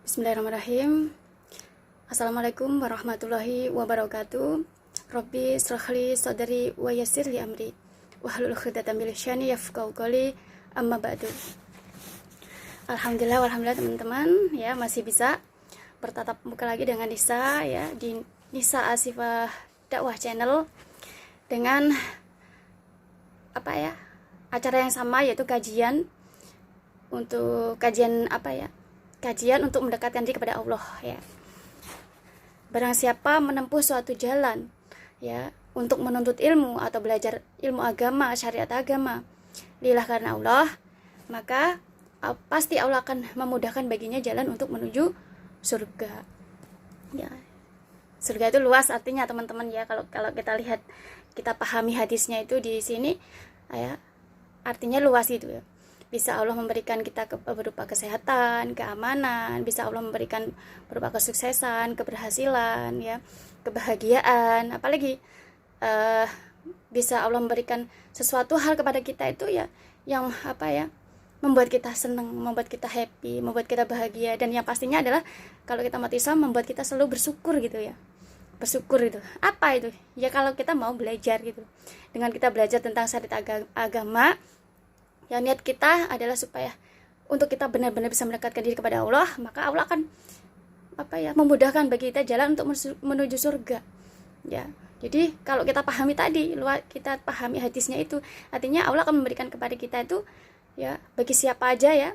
Bismillahirrahmanirrahim. Assalamualaikum warahmatullahi wabarakatuh. Rabbi shrahli sadri wa yassirli amri wahlul 'uqdatam min lisani yafqahu qawli. Amma ba'du. Alhamdulillah teman-teman ya masih bisa bertatap muka lagi dengan Nisa ya di Nisa Asifah Dakwah Channel dengan acara yang sama, yaitu kajian untuk kajian untuk mendekatkan diri kepada Allah ya. Barang siapa menempuh suatu jalan ya untuk menuntut ilmu atau belajar ilmu agama, syariat agama lillah karena Allah, maka pasti Allah akan memudahkan baginya jalan untuk menuju surga. Ya. Surga itu luas artinya teman-teman ya. Kalau kita lihat, kita pahami hadisnya itu di sini ya, artinya luas itu ya. Bisa Allah memberikan kita berupa kesehatan, keamanan, bisa Allah memberikan berupa kesuksesan, keberhasilan ya, kebahagiaan, apalagi bisa Allah memberikan sesuatu hal kepada kita itu ya yang membuat kita senang, membuat kita happy, membuat kita bahagia, dan yang pastinya adalah kalau kita mati Islam membuat kita selalu bersyukur gitu ya. Bersyukur itu apa itu ya, kalau kita mau belajar gitu, dengan kita belajar tentang syariat agama yang niat kita adalah supaya untuk kita benar-benar bisa mendekatkan diri kepada Allah, maka Allah akan memudahkan bagi kita jalan untuk menuju surga ya. Jadi kalau kita pahami tadi, kita pahami hadisnya itu, artinya Allah akan memberikan kepada kita itu ya, bagi siapa aja ya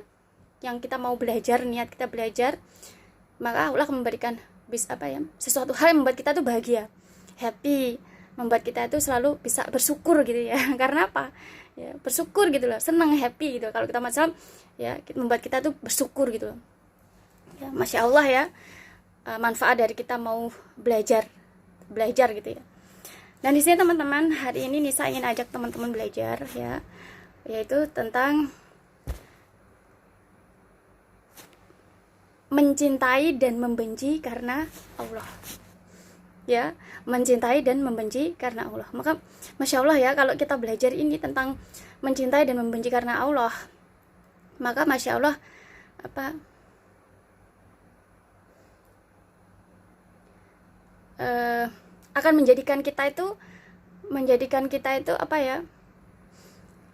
yang kita mau belajar, niat kita belajar, maka Allah akan memberikan sesuatu hal yang membuat kita tuh bahagia, happy, membuat kita itu selalu bisa bersyukur gitu ya. Karena apa ya, bersyukur gitu loh, senang, happy gitu. Kalau kita macam ya, membuat kita tuh bersyukur gitu loh ya. Masya Allah ya, manfaat dari kita mau belajar gitu ya. Dan di sini teman-teman, hari ini Nisa ingin ajak teman-teman belajar ya, yaitu tentang mencintai dan membenci karena Allah ya, mencintai dan membenci karena Allah. Maka Masya Allah ya, kalau kita belajar ini tentang mencintai dan membenci karena Allah, maka Masya Allah akan menjadikan kita itu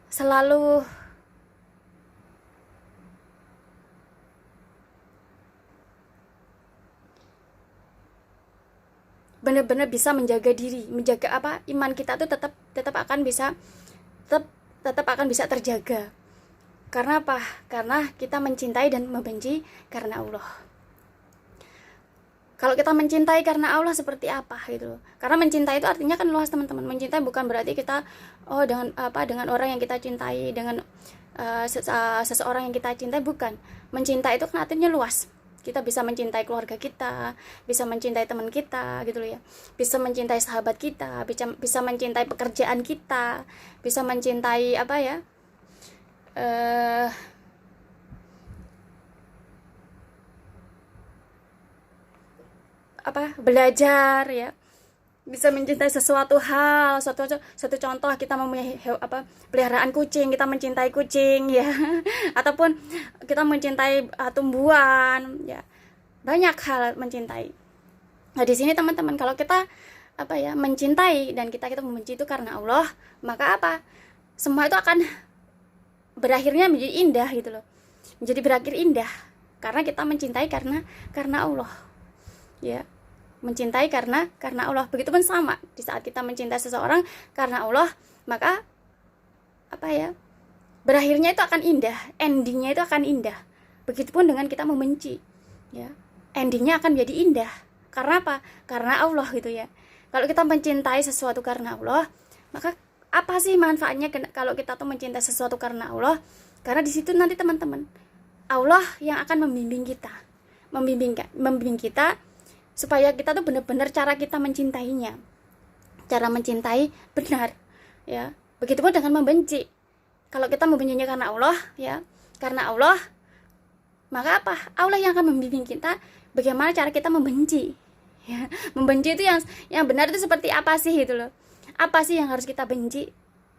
selalu benar-benar bisa menjaga diri, menjaga iman kita tuh tetap akan bisa terjaga. Karena apa? Karena kita mencintai dan membenci karena Allah. Kalau kita mencintai karena Allah seperti apa gitu. Karena mencintai itu artinya kan luas teman-teman. Mencintai bukan berarti kita dengan orang yang kita cintai, dengan seseorang yang kita cintai, bukan. Mencintai itu kan artinya luas. Kita bisa mencintai keluarga kita, bisa mencintai teman kita gitu loh ya, bisa mencintai sahabat kita, bisa mencintai pekerjaan kita, bisa mencintai belajar ya, bisa mencintai sesuatu hal, satu contoh, kita mempunyai peliharaan kucing, kita mencintai kucing ya. Ataupun kita mencintai tumbuhan ya, banyak hal mencintai. Nah di sini teman-teman, kalau kita mencintai dan kita membenci itu karena Allah, maka semua itu akan berakhirnya menjadi indah gitu loh, menjadi berakhir indah karena kita mencintai karena Allah ya. Mencintai karena Allah. Begitupun sama di saat kita mencintai seseorang karena Allah, maka berakhirnya itu akan indah, endingnya itu akan indah. Begitupun dengan kita membenci ya, endingnya akan menjadi indah. Karena apa? Karena Allah gitu ya. Kalau kita mencintai sesuatu karena Allah, maka apa sih manfaatnya kalau kita tuh mencintai sesuatu karena Allah? Karena di situ nanti teman-teman, Allah yang akan membimbing kita supaya kita tuh benar-benar cara kita mencintainya, cara mencintai benar ya. Begitupun dengan membenci. Kalau kita membencinya karena Allah ya, karena Allah, maka Allah yang akan membimbing kita bagaimana cara kita membenci ya. Membenci itu yang benar itu seperti apa sih gitu loh, apa sih yang harus kita benci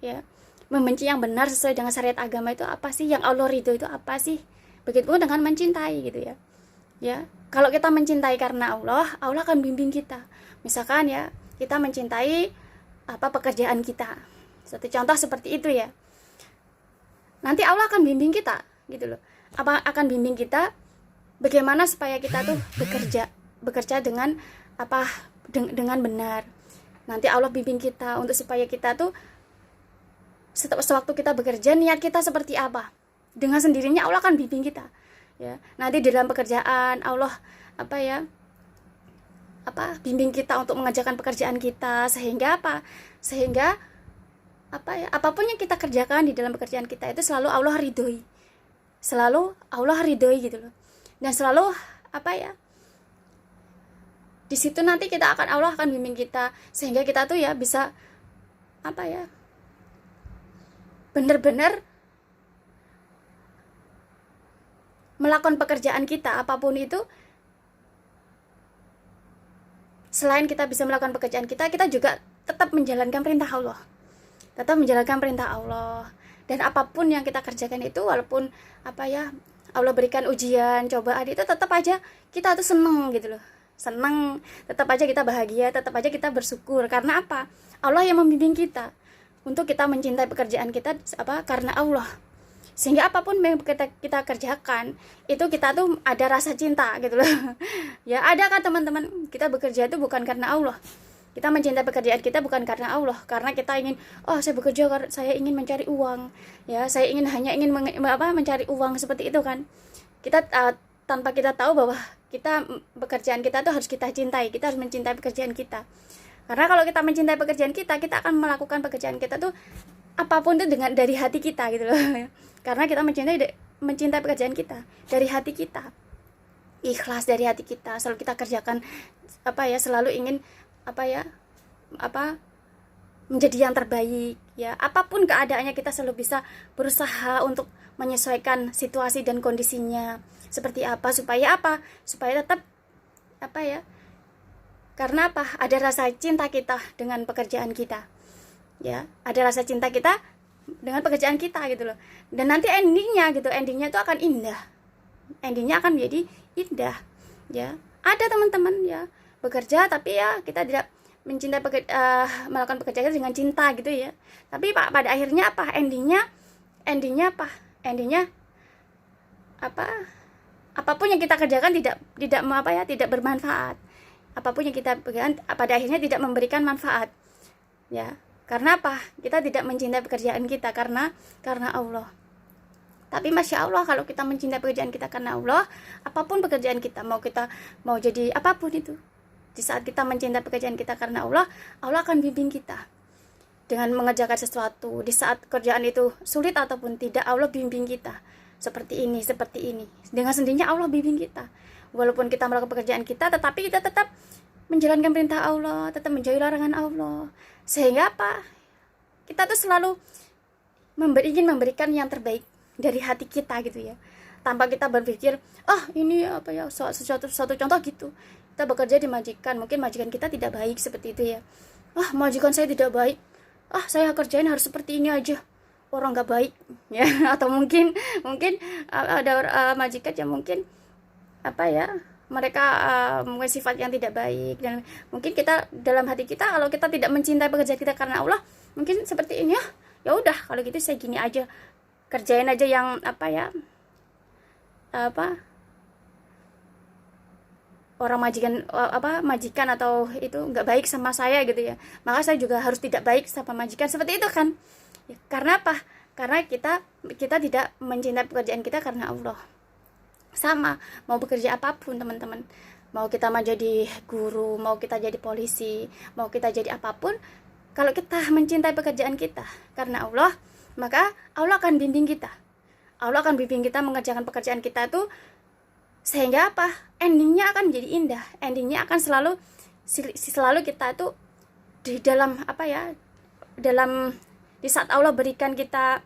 ya. Membenci yang benar sesuai dengan syariat agama itu apa sih, yang Allah ridho itu apa sih. Begitupun dengan mencintai gitu ya. Ya, kalau kita mencintai karena Allah, Allah akan bimbing kita. Misalkan ya, kita mencintai pekerjaan kita. Satu contoh seperti itu ya. Nanti Allah akan bimbing kita, gitu loh. Akan bimbing kita bagaimana supaya kita tuh bekerja dengan dengan benar. Nanti Allah bimbing kita untuk supaya kita tuh sewaktu kita bekerja, niat kita seperti apa. Dengan sendirinya Allah akan bimbing kita. Ya, nanti di dalam pekerjaan Allah bimbing kita untuk mengerjakan pekerjaan kita, sehingga apapun yang kita kerjakan di dalam pekerjaan kita itu selalu Allah ridhoi gitu loh. Dan selalu di situ nanti Allah akan bimbing kita, sehingga kita tuh ya bisa benar-benar melakukan pekerjaan kita apapun itu. Selain kita bisa melakukan pekerjaan kita juga tetap menjalankan perintah Allah. Dan apapun yang kita kerjakan itu, walaupun Allah berikan ujian, cobaan, itu tetap aja kita tuh seneng gitu loh. Seneng, tetap aja kita bahagia, tetap aja kita bersyukur. Karena apa? Allah yang membimbing kita untuk kita mencintai pekerjaan kita karena Allah. Sehingga apapun yang kita kerjakan itu kita tuh ada rasa cinta gitu loh. Ya, ada kan teman-teman, kita bekerja itu bukan karena Allah. Kita mencintai pekerjaan kita bukan karena Allah, karena kita ingin, saya bekerja karena saya ingin mencari uang. Ya, saya hanya ingin mencari uang, seperti itu kan. Kita tanpa kita tahu bahwa pekerjaan kita tuh harus kita cintai. Kita harus mencintai pekerjaan kita. Karena kalau kita mencintai pekerjaan kita akan melakukan pekerjaan kita tuh apapun itu dari hati kita gitu loh. Karena kita mencintai pekerjaan kita dari hati kita. Ikhlas dari hati kita, selalu kita kerjakan selalu ingin menjadi yang terbaik ya. Apapun keadaannya kita selalu bisa berusaha untuk menyesuaikan situasi dan kondisinya seperti supaya tetap karena ada rasa cinta kita dengan pekerjaan kita ya, ada rasa cinta kita dengan pekerjaan kita gitu loh. Dan nanti endingnya itu akan indah, endingnya akan menjadi indah ya. Ada teman-teman ya bekerja tapi ya kita tidak mencintai melakukan pekerjaan dengan cinta gitu ya. Tapi pada akhirnya apapun yang kita kerjakan tidak bermanfaat. Apapun yang kita kerjakan pada akhirnya tidak memberikan manfaat ya. Karena kita tidak mencintai pekerjaan kita karena Allah. Tapi Masya Allah, kalau kita mencintai pekerjaan kita karena Allah, apapun pekerjaan kita, mau jadi apapun itu, di saat kita mencintai pekerjaan kita karena Allah, Allah akan bimbing kita dengan mengerjakan sesuatu. Di saat kerjaan itu sulit ataupun tidak, Allah bimbing kita seperti ini. Dengan sendirinya Allah bimbing kita. Walaupun kita melakukan pekerjaan kita, tetapi kita tetap menjalankan perintah Allah, tetap menjauhi larangan Allah. Sehingga kita tuh selalu ingin memberikan yang terbaik dari hati kita gitu ya. Tanpa kita berpikir, ini suatu contoh gitu. Kita bekerja di majikan, mungkin majikan kita tidak baik seperti itu ya. Majikan saya tidak baik, saya kerjain harus seperti ini aja, orang nggak baik ya. Atau mungkin ada majikan yang mungkin mereka mungkin sifat yang tidak baik. Dan mungkin kita dalam hati kita, kalau kita tidak mencintai pekerjaan kita karena Allah, mungkin seperti ini ya udah, kalau gitu saya gini aja, kerjain aja yang orang majikan atau itu nggak baik sama saya gitu ya, maka saya juga harus tidak baik sama majikan, seperti itu kan ya. Karena karena kita tidak mencintai pekerjaan kita karena Allah. Sama mau bekerja apapun teman-teman, mau kita menjadi guru, mau kita jadi polisi, mau kita jadi apapun, kalau kita mencintai pekerjaan kita karena Allah, maka Allah akan bimbing kita. Allah akan bimbing kita mengerjakan pekerjaan kita tuh, sehingga endingnya akan menjadi indah. Endingnya akan selalu kita tuh di dalam di saat Allah berikan kita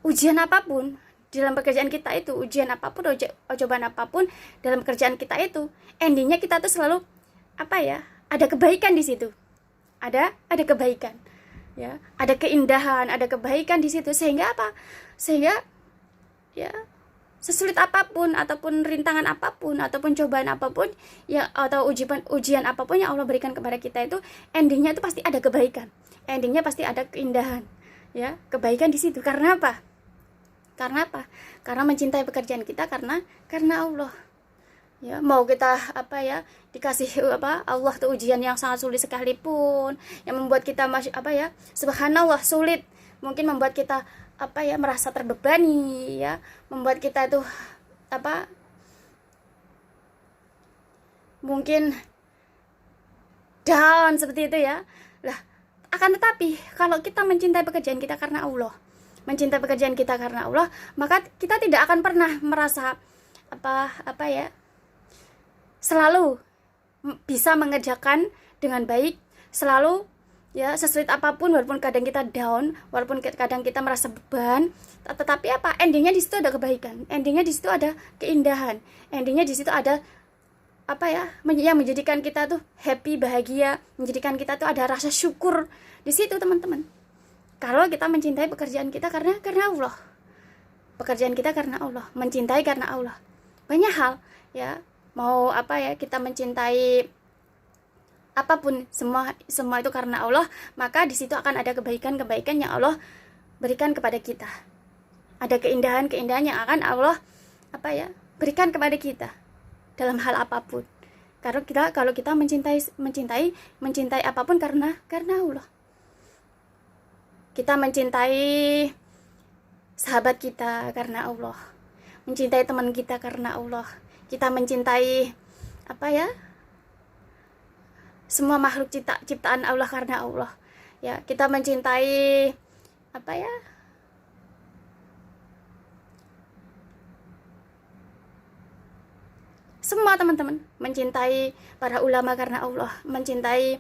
ujian apapun dalam pekerjaan kita itu, ujian apapun, cobaan apapun dalam pekerjaan kita itu, endingnya kita tuh selalu ada kebaikan di situ, ada kebaikan ya, ada keindahan, ada kebaikan di situ, sehingga ya sesulit apapun ataupun rintangan apapun ataupun cobaan apapun ya, atau ujian apapun yang Allah berikan kepada kita itu, endingnya itu pasti ada kebaikan, endingnya pasti ada keindahan, ya, kebaikan di situ. Karena apa? Karena mencintai pekerjaan kita, karena Allah, ya. Mau kita dikasih Allah tuh ujian yang sangat sulit sekalipun, yang membuat kita subhanallah sulit, mungkin membuat kita merasa terbebani, ya, membuat kita itu mungkin down seperti itu, ya. Lah, akan tetapi kalau kita mencintai pekerjaan kita karena Allah, maka kita tidak akan pernah merasa selalu bisa mengerjakan dengan baik, selalu, ya, sesulit apapun, walaupun kadang kita down, walaupun kadang kita merasa beban, tetapi endingnya di situ ada kebaikan, endingnya di situ ada keindahan, endingnya di situ ada yang menjadikan kita tuh happy, bahagia, menjadikan kita tuh ada rasa syukur di situ, teman-teman. Kalau kita mencintai pekerjaan kita karena Allah, pekerjaan kita karena Allah, mencintai karena Allah, banyak hal, ya, mau kita mencintai apapun, semua itu karena Allah, maka di situ akan ada kebaikan-kebaikan yang Allah berikan kepada kita. Ada keindahan-keindahan yang akan Allah berikan kepada kita dalam hal apapun. Kalau kita mencintai apapun karena Allah. Kita mencintai sahabat kita karena Allah, mencintai teman kita karena Allah. Kita mencintai semua makhluk ciptaan Allah karena Allah, ya. Kita mencintai semua, teman-teman, mencintai para ulama karena Allah, mencintai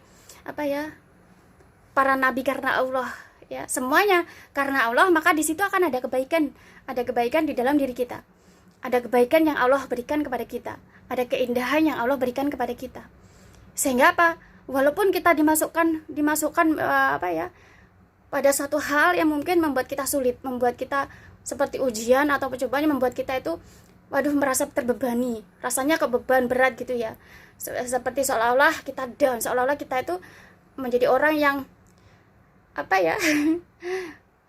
para nabi karena Allah, ya, semuanya karena Allah. Maka di situ akan ada kebaikan di dalam diri kita, ada kebaikan yang Allah berikan kepada kita, ada keindahan yang Allah berikan kepada kita. Sehingga walaupun kita dimasukkan pada satu hal yang mungkin membuat kita sulit, membuat kita seperti ujian atau percobaan yang membuat kita itu merasa terbebani, rasanya kebeban berat gitu, ya, seperti seolah-olah kita down, seolah-olah kita itu menjadi orang yang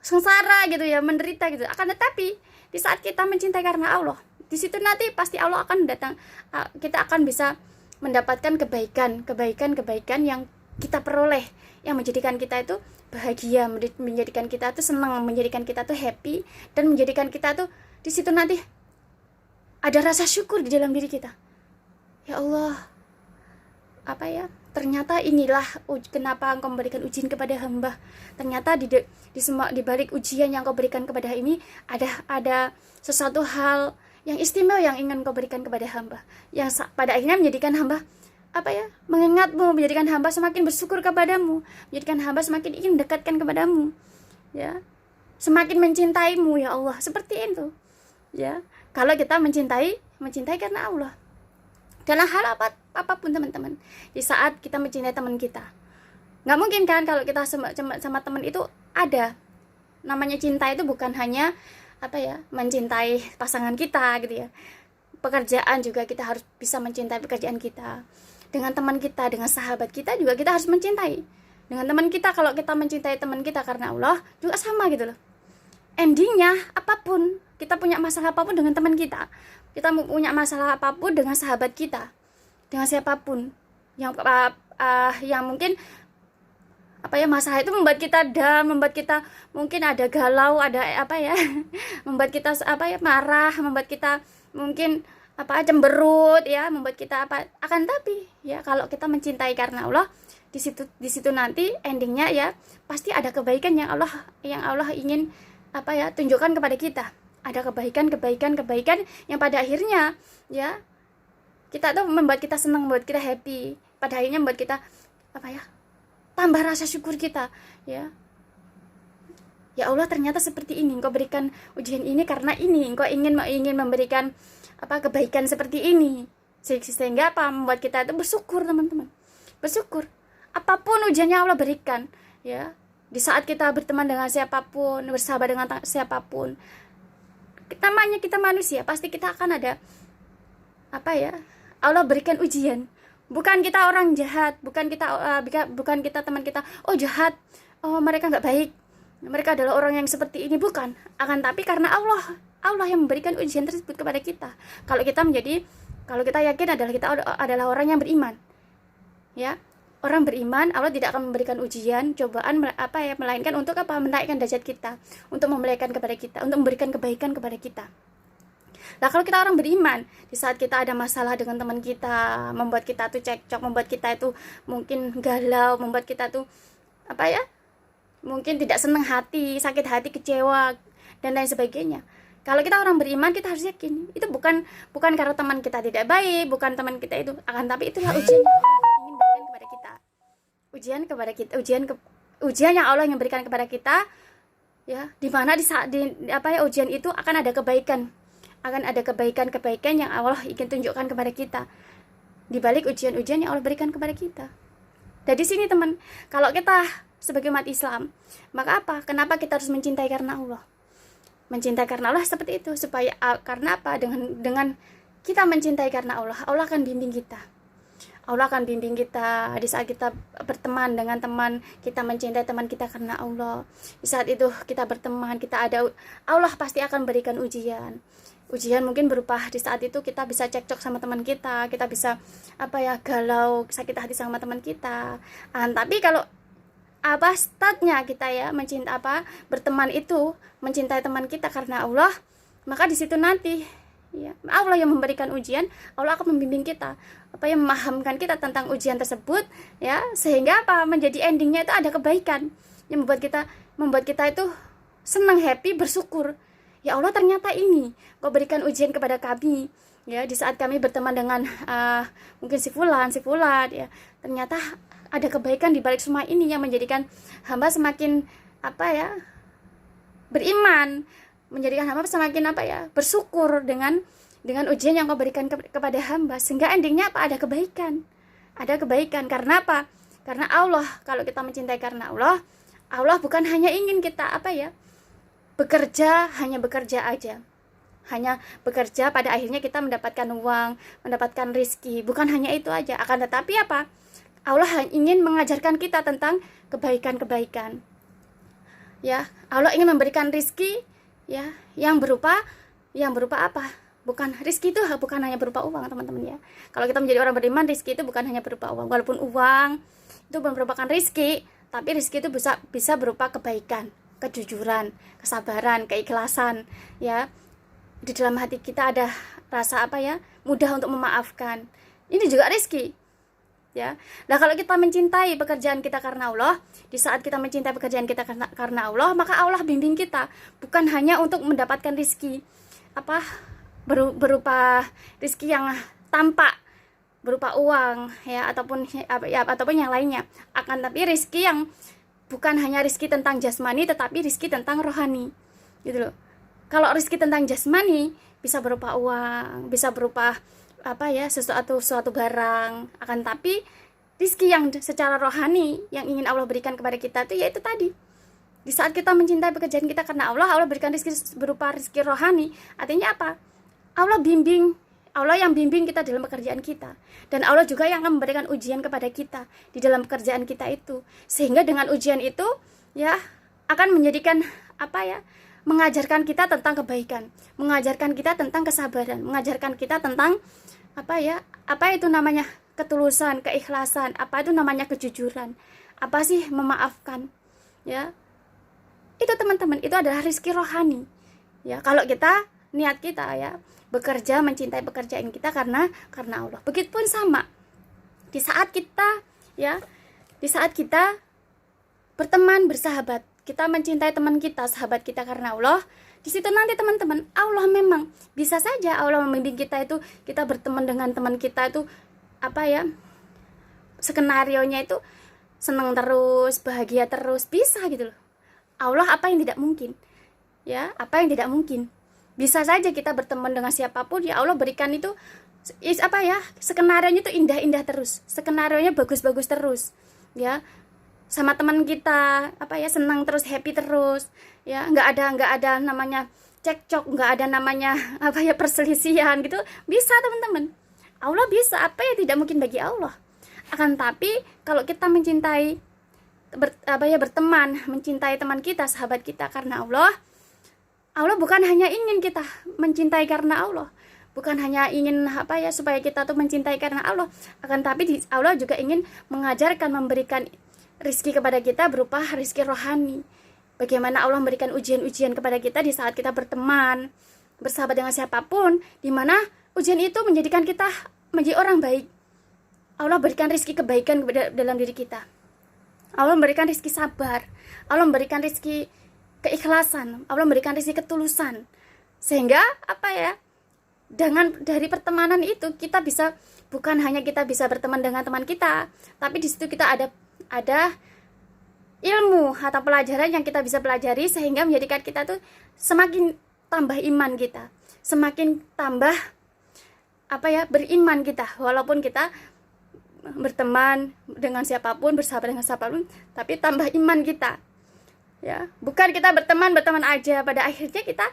sengsara gitu, ya, menderita gitu. Akan tetapi di saat kita mencintai karena Allah, di situ nanti pasti Allah akan datang, kita akan bisa mendapatkan kebaikan yang kita peroleh, yang menjadikan kita itu bahagia, menjadikan kita itu senang, menjadikan kita tuh happy, dan menjadikan kita tuh di situ nanti ada rasa syukur di dalam diri kita. Ya Allah, ternyata inilah kenapa Engkau memberikan ujian kepada hamba. Ternyata di balik ujian yang Kau berikan kepada ini ada sesuatu hal yang istimewa yang ingin Kau berikan kepada hamba, yang pada akhirnya menjadikan hamba mengingatmu, menjadikan hamba semakin bersyukur kepadamu, menjadikan hamba semakin ingin mendekatkan kepadamu, ya, semakin mencintaimu, ya Allah. Seperti itu, ya, kalau kita mencintai karena Allah dalam hal apapun, teman-teman. Di saat kita mencintai teman kita, nggak mungkin kan kalau kita sama teman itu ada namanya cinta. Itu bukan hanya mencintai pasangan kita gitu, ya. Pekerjaan juga kita harus bisa mencintai pekerjaan kita. Dengan teman kita, dengan sahabat kita juga kita harus mencintai. Dengan teman kita, kalau kita mencintai teman kita karena Allah juga sama gitu loh. Endingnya apapun, kita punya masalah apapun dengan teman kita punya masalah apapun dengan sahabat kita, dengan siapapun yang mungkin masalah itu membuat kita down, membuat kita mungkin ada galau, ada membuat kita marah, membuat kita mungkin cemberut, ya, membuat kita akan tapi, ya, kalau kita mencintai karena Allah, di situ nanti endingnya, ya, pasti ada kebaikan yang Allah ingin tunjukkan kepada kita. Ada kebaikan yang pada akhirnya, ya, kita tuh membuat kita senang, membuat kita happy, pada akhirnya membuat kita tambah rasa syukur kita, ya. Ya Allah, ternyata seperti ini Engkau berikan ujian ini, karena ini Engkau ingin memberikan kebaikan seperti ini, sehingga membuat kita itu bersyukur, teman-teman. Bersyukur apapun ujian yang Allah berikan, ya. Di saat kita berteman dengan siapapun, bersahabat dengan siapapun, namanya kita manusia, pasti kita akan ada apa ya, Allah berikan ujian. Bukan kita orang jahat, bukan kita teman kita, oh jahat, oh mereka nggak baik, mereka adalah orang yang seperti ini, bukan. Akan tapi karena Allah yang memberikan ujian tersebut kepada kita. Kalau kita yakin kita adalah orang yang beriman, ya, orang beriman, Allah tidak akan memberikan ujian, cobaan melainkan untuk menaikkan derajat kita, untuk memuliakan kepada kita, untuk memberikan kebaikan kepada kita. Nah, kalau kita orang beriman, di saat kita ada masalah dengan teman kita, membuat kita tuh cekcok, membuat kita itu mungkin galau, membuat kita tuh mungkin tidak senang hati, sakit hati, kecewa, dan lain sebagainya. Kalau kita orang beriman, kita harus yakin itu bukan karena teman kita tidak baik, bukan teman kita itu, akan tapi itulah ujian yang Allah ingin berikan kepada kita. Ujian yang Allah yang berikan kepada kita, ya, di mana ujian itu akan ada kebaikan. Akan ada kebaikan yang Allah ingin tunjukkan kepada kita di balik ujian-ujian yang Allah berikan kepada kita. Dari sini teman, kalau kita sebagai umat Islam, maka kenapa kita harus mencintai karena Allah? Mencintai karena Allah seperti itu, supaya karena apa? Dengan kita mencintai karena Allah akan bimbing kita. Allah akan bimbing kita di saat kita berteman dengan teman, kita mencintai teman kita karena Allah. Di saat itu kita berteman, Allah pasti akan berikan ujian. Ujian mungkin berupa di saat itu kita bisa cekcok sama teman kita bisa galau, sakit hati sama teman kita. Tapi kalau statnya kita ya berteman itu mencintai teman kita karena Allah, maka di situ nanti ya Allah yang memberikan ujian, Allah akan membimbing kita, memahamkan kita tentang ujian tersebut, ya, sehingga menjadi endingnya itu ada kebaikan yang membuat kita itu senang, happy, bersyukur. Ya Allah, ternyata ini kau berikan ujian kepada kami, ya, di saat kami berteman dengan mungkin si fulan ya, ternyata ada kebaikan di balik semua ini yang menjadikan hamba semakin beriman, menjadikan hamba semakin bersyukur dengan ujian yang kau berikan kepada hamba, sehingga endingnya ada kebaikan. Karena apa? Karena Allah, kalau kita mencintai karena Allah bukan hanya ingin kita bekerja aja, hanya bekerja pada akhirnya kita mendapatkan uang, mendapatkan rezeki, bukan hanya itu aja. Akan tetapi Allah ingin mengajarkan kita tentang kebaikan, ya. Allah ingin memberikan rezeki, ya, yang berupa apa? Bukan rezeki itu bukan hanya berupa uang, teman-teman, ya. Kalau kita menjadi orang beriman, rezeki itu bukan hanya berupa uang. Walaupun uang itu merupakan rezeki, tapi rezeki itu bisa berupa kebaikan, kejujuran, kesabaran, keikhlasan, ya. Di dalam hati kita ada rasa mudah untuk memaafkan. Ini juga rezeki, ya. Nah, kalau kita mencintai pekerjaan kita karena Allah, di saat kita mencintai pekerjaan kita karena Allah, maka Allah bimbing kita bukan hanya untuk mendapatkan rezeki berupa rezeki yang tampak berupa uang, ya, ataupun yang lainnya, akan tapi rezeki yang bukan hanya rezeki tentang jasmani, tetapi rezeki tentang rohani, gitu loh. Kalau rezeki tentang jasmani bisa berupa uang, bisa berupa suatu barang, akan tapi rezeki yang secara rohani yang ingin Allah berikan kepada kita itu yaitu tadi, di saat kita mencintai pekerjaan kita karena Allah berikan rezeki berupa rezeki rohani. Artinya apa? Allah yang bimbing kita dalam pekerjaan kita, dan Allah juga yang akan memberikan ujian kepada kita di dalam pekerjaan kita itu, sehingga dengan ujian itu, ya, akan menjadikan mengajarkan kita tentang kebaikan, mengajarkan kita tentang kesabaran, mengajarkan kita tentang itu namanya ketulusan, keikhlasan, itu namanya kejujuran, apa sih memaafkan, ya. Itu teman-teman, itu adalah rezeki rohani, ya. Kalau niat kita ya bekerja, mencintai pekerjaan kita karena Allah. Begitupun sama di saat kita berteman, bersahabat, kita mencintai teman kita, sahabat kita karena Allah. Di situ nanti teman-teman, Allah memang bisa saja Allah membimbing kita itu, kita berteman dengan teman kita itu skenarionya itu senang terus, bahagia terus, bisa gitu loh. Allah apa yang tidak mungkin? Ya, apa yang tidak mungkin? Bisa saja kita berteman dengan siapapun, ya Allah berikan itu skenarionya itu indah-indah terus, skenarionya bagus-bagus terus, ya. Sama teman kita senang terus, happy terus, ya, nggak ada namanya cekcok, nggak ada namanya apa ya perselisihan gitu, bisa teman-teman. Allah bisa, apa yang tidak mungkin bagi Allah. Akan tapi kalau kita mencintai berteman, mencintai teman kita, sahabat kita karena Allah, Allah bukan hanya ingin kita mencintai karena Allah, bukan hanya ingin supaya kita tuh mencintai karena Allah, akan tapi Allah juga ingin mengajarkan, memberikan rizki kepada kita berupa rizki rohani. Bagaimana Allah memberikan ujian-ujian kepada kita di saat kita berteman, bersahabat dengan siapapun, di mana ujian itu menjadikan kita menjadi orang baik. Allah berikan rizki kebaikan dalam diri kita. Allah memberikan rizki sabar, Allah memberikan rizki keikhlasan, Allah memberikan rizki ketulusan. Sehingga dari pertemanan itu kita bisa, bukan hanya kita bisa berteman dengan teman kita, tapi di situ kita ada ilmu atau pelajaran yang kita bisa pelajari, sehingga menjadikan kita tuh semakin tambah iman kita, semakin tambah beriman kita, walaupun kita berteman dengan siapapun, bersahabat dengan siapapun, tapi tambah iman kita. Ya, bukan kita berteman aja, pada akhirnya kita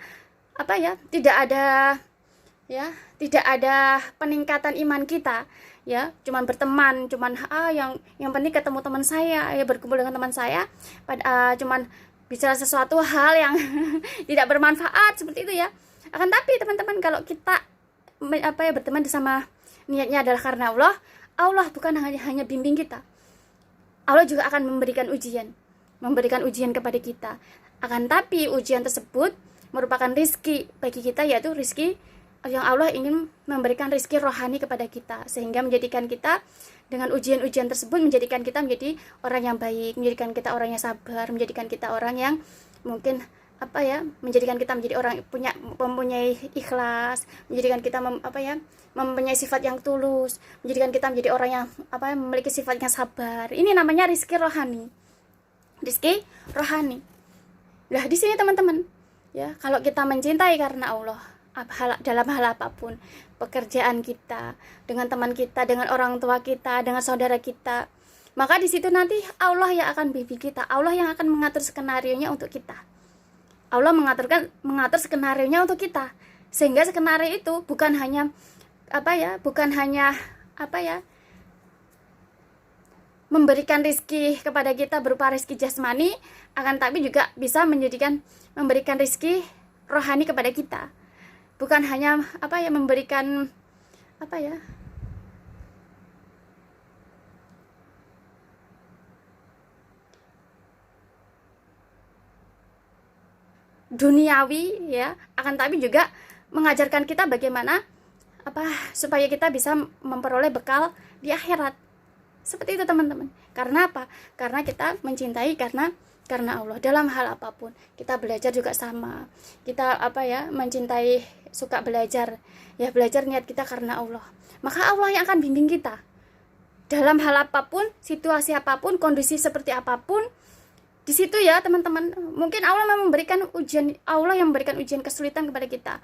tidak ada peningkatan iman kita. Ya, cuman berteman, yang penting ketemu teman saya, ya berkumpul dengan teman saya, cuman bicara sesuatu hal yang tidak bermanfaat seperti itu ya. Akan tapi teman-teman, kalau kita berteman sama niatnya adalah karena Allah, Allah bukan hanya bimbing kita, Allah juga akan memberikan ujian kepada kita. Akan tapi ujian tersebut merupakan rizki bagi kita, yaitu rizki yang Allah ingin memberikan rizki rohani kepada kita, sehingga menjadikan kita dengan ujian-ujian tersebut, menjadikan kita menjadi orang yang baik, menjadikan kita orang yang sabar, menjadikan kita orang yang mungkin menjadikan kita menjadi orang mempunyai ikhlas, menjadikan kita mempunyai sifat yang tulus, menjadikan kita menjadi orang yang memiliki sifat yang sabar. Ini namanya rizki rohani. Nah, di sini teman-teman, ya, kalau kita mencintai karena Allah, dalam hal apapun, pekerjaan kita, dengan teman kita, dengan orang tua kita, dengan saudara kita, maka di situ nanti Allah yang akan bimbing kita, Allah yang akan mengatur skenarionya untuk kita. Allah mengatur skenarionya untuk kita, sehingga skenario itu bukan hanya memberikan rizki kepada kita berupa rizki jasmani, akan tapi juga bisa memberikan rizki rohani kepada kita. Bukan hanya memberikan duniawi ya, akan tapi juga mengajarkan kita bagaimana supaya kita bisa memperoleh bekal di akhirat. Seperti itu teman-teman. Karena apa? Karena kita mencintai karena Allah. Dalam hal apapun, kita belajar juga sama. Kita mencintai, suka belajar. Ya, belajar niat kita karena Allah. Maka Allah yang akan bimbing kita. Dalam hal apapun, situasi apapun, kondisi seperti apapun, di situ ya teman-teman. Mungkin Allah yang memberikan ujian kesulitan kepada kita.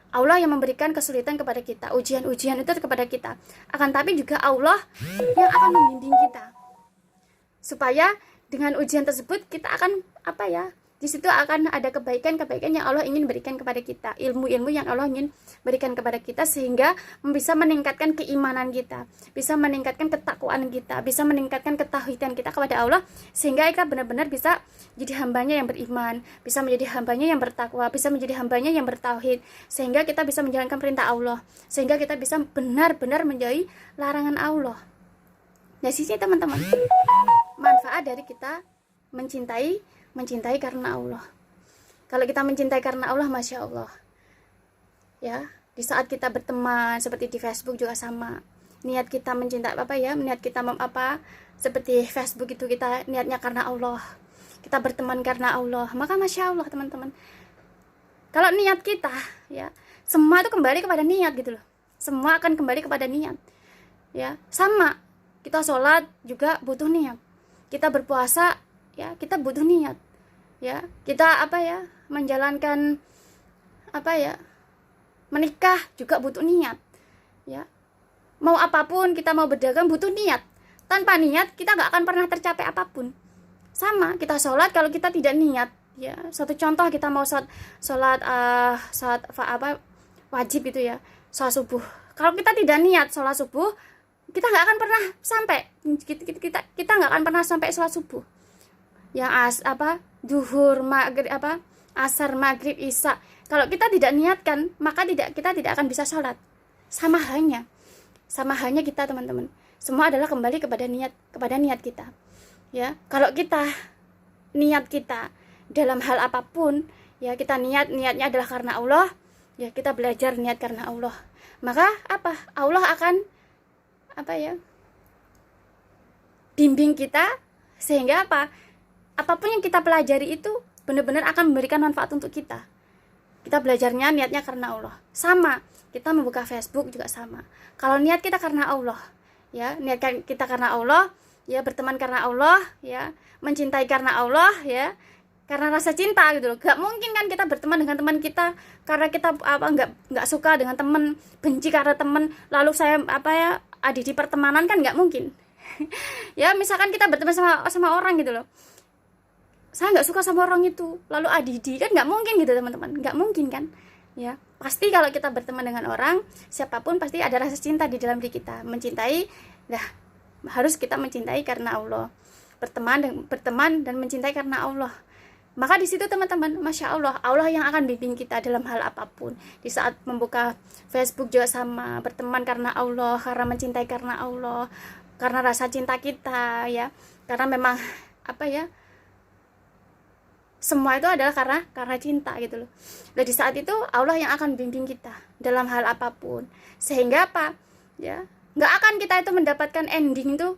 Allah yang memberikan kesulitan kepada kita, ujian-ujian itu kepada kita. Akan tapi juga Allah yang akan membimbing kita, supaya dengan ujian tersebut kita akan di situ akan ada kebaikan-kebaikan yang Allah ingin berikan kepada kita, ilmu-ilmu yang Allah ingin berikan kepada kita, sehingga bisa meningkatkan keimanan kita, bisa meningkatkan ketakwaan kita, bisa meningkatkan ketauhidan kita kepada Allah, sehingga kita benar-benar bisa jadi hambanya yang beriman, bisa menjadi hambanya yang bertakwa, bisa menjadi hambanya yang bertauhid, sehingga kita bisa menjalankan perintah Allah, sehingga kita bisa benar-benar menjauhi larangan Allah. Nah, sisi teman-teman, manfaat dari kita mencintai karena Allah. Kalau kita mencintai karena Allah, Masya Allah ya, di saat kita berteman, seperti di Facebook juga sama, niat kita mencintai niat kita seperti Facebook itu, kita niatnya karena Allah, kita berteman karena Allah, maka Masya Allah teman-teman, kalau niat kita ya, semua itu kembali kepada niat gitu loh, semua akan kembali kepada niat ya. Sama, kita sholat juga butuh niat, kita berpuasa ya, kita butuh niat ya, kita menjalankan menikah juga butuh niat ya. Mau apapun, kita mau berdagang butuh niat. Tanpa niat kita nggak akan pernah tercapai apapun. Sama, kita sholat kalau kita tidak niat Ya, satu contoh kita mau sholat wajib gitu ya, sholat subuh. Kalau kita tidak niat sholat subuh, kita nggak akan pernah sampai, kita nggak akan pernah sampai sholat subuh. Yang duhur, maghrib, asar, maghrib, isya. Kalau kita tidak niatkan, maka kita tidak akan bisa sholat. Sama halnya kita, teman-teman. Semua adalah kembali kepada niat kita. Ya, kalau niat kita dalam hal apapun, ya kita niatnya adalah karena Allah, ya kita belajar niat karena Allah. Maka Allah akan bimbing kita, sehingga apapun yang kita pelajari itu benar-benar akan memberikan manfaat untuk kita. Kita belajarnya niatnya karena Allah. Sama, kita membuka Facebook juga sama. Kalau niat kita karena Allah, ya, niat kita karena Allah, ya, berteman karena Allah, ya, mencintai karena Allah, ya, karena rasa cinta gitu loh. Gak mungkin kan kita berteman dengan teman kita karena kita nggak suka dengan teman, benci karena teman, lalu saya adi di pertemanan, kan nggak mungkin. Ya, misalkan kita berteman sama orang gitu loh, saya nggak suka sama orang itu, lalu adidi, kan nggak mungkin gitu teman-teman, nggak mungkin kan. Ya, pasti kalau kita berteman dengan orang siapapun pasti ada rasa cinta di dalam diri kita, mencintai. Harus kita mencintai karena Allah, berteman dan mencintai karena Allah. Maka di situ teman-teman, masya Allah, Allah yang akan bimbing kita dalam hal apapun. Di saat membuka Facebook juga sama, berteman karena Allah, karena mencintai karena Allah, karena rasa cinta kita, ya, karena memang semua itu adalah karena cinta gitu loh. Dan di saat itu Allah yang akan bimbing kita dalam hal apapun, sehingga ya, nggak akan kita itu mendapatkan ending itu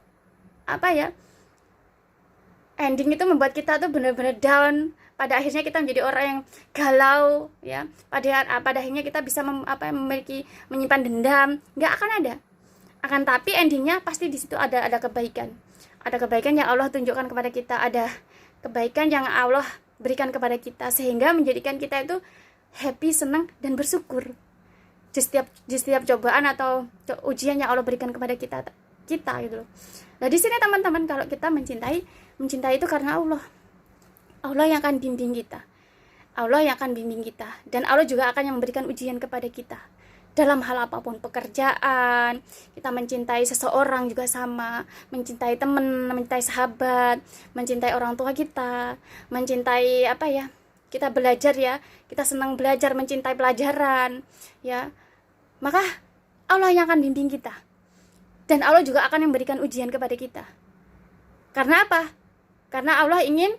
ending itu membuat kita tuh benar-benar down. Pada akhirnya kita menjadi orang yang galau, ya. Pada akhirnya kita bisa menyimpan dendam. Nggak akan ada. Akan tapi endingnya pasti di situ ada kebaikan. Ada kebaikan yang Allah tunjukkan kepada kita, ada kebaikan yang Allah berikan kepada kita, sehingga menjadikan kita itu happy, senang, dan bersyukur di setiap cobaan atau ujian yang Allah berikan kepada kita gitu loh. Nah, di sini teman-teman, kalau kita mencintai itu karena Allah yang akan bimbing kita. Allah yang akan bimbing kita, dan Allah juga akan yang memberikan ujian kepada kita dalam hal apapun. Pekerjaan, kita mencintai seseorang juga sama, mencintai teman, mencintai sahabat, mencintai orang tua kita, mencintai kita belajar, ya, kita senang belajar, mencintai pelajaran, ya, maka Allah yang akan bimbing kita, dan Allah juga akan memberikan ujian kepada kita. Karena apa? Karena Allah ingin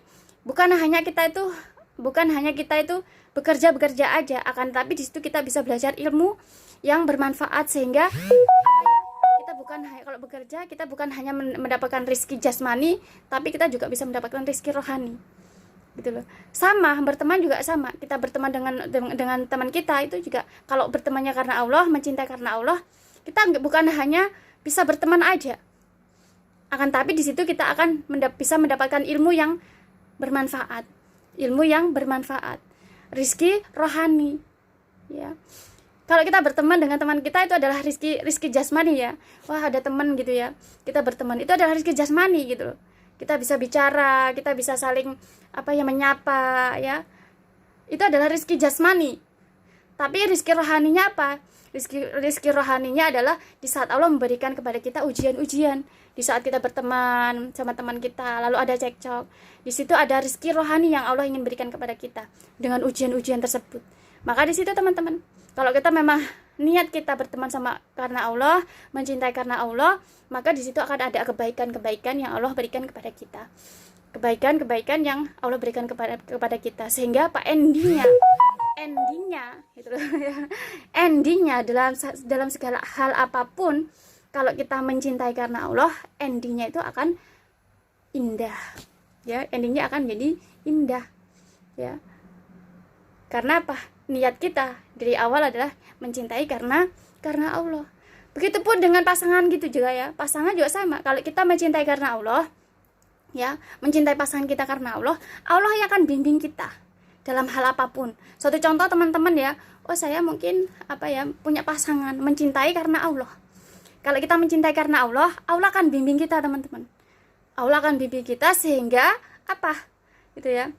bukan hanya kita itu bekerja aja, akan tapi di situ kita bisa belajar ilmu yang bermanfaat, sehingga kalau bekerja kita bukan hanya mendapatkan rezeki jasmani, tapi kita juga bisa mendapatkan rezeki rohani gitu loh. Sama, berteman juga sama. Kita berteman dengan teman kita itu juga, kalau bertemannya karena Allah, mencintai karena Allah, kita bukan hanya bisa berteman aja, akan tapi di situ kita akan bisa mendapatkan ilmu yang bermanfaat, rizki rohani, ya. Kalau kita berteman dengan teman kita itu adalah rizki jasmani, ya. Wah, ada teman gitu ya, kita berteman, itu adalah rizki jasmani gitu loh. Kita bisa bicara, kita bisa saling menyapa, ya. Itu adalah rizki jasmani. Tapi rizki rohaninya apa? Rizki rohaninya adalah di saat Allah memberikan kepada kita ujian-ujian. Di saat kita berteman sama teman kita, lalu ada cekcok, di situ ada rizki rohani yang Allah ingin berikan kepada kita dengan ujian-ujian tersebut. Maka di situ teman-teman, kalau kita memang niat kita berteman karena Allah, mencintai karena Allah, maka di situ akan ada kebaikan-kebaikan yang Allah berikan kepada kita. Kebaikan-kebaikan yang Allah berikan kepada kita, sehingga endingnya gitu loh, ya. Endingnya dalam segala hal apapun, kalau kita mencintai karena Allah, endingnya itu akan indah, ya. Endingnya akan jadi indah, ya. Karena apa? Niat kita dari awal adalah mencintai karena Allah. Begitupun dengan pasangan gitu juga, ya. Pasangan juga sama. Kalau kita mencintai karena Allah, ya, mencintai pasangan kita karena Allah, Allah yang akan bimbing kita dalam hal apapun. Suatu contoh teman-teman, ya. Oh, saya mungkin punya pasangan, mencintai karena Allah. Kalau kita mencintai karena Allah, Allah akan bimbing kita, teman-teman. Allah akan bimbing kita sehingga gitu ya.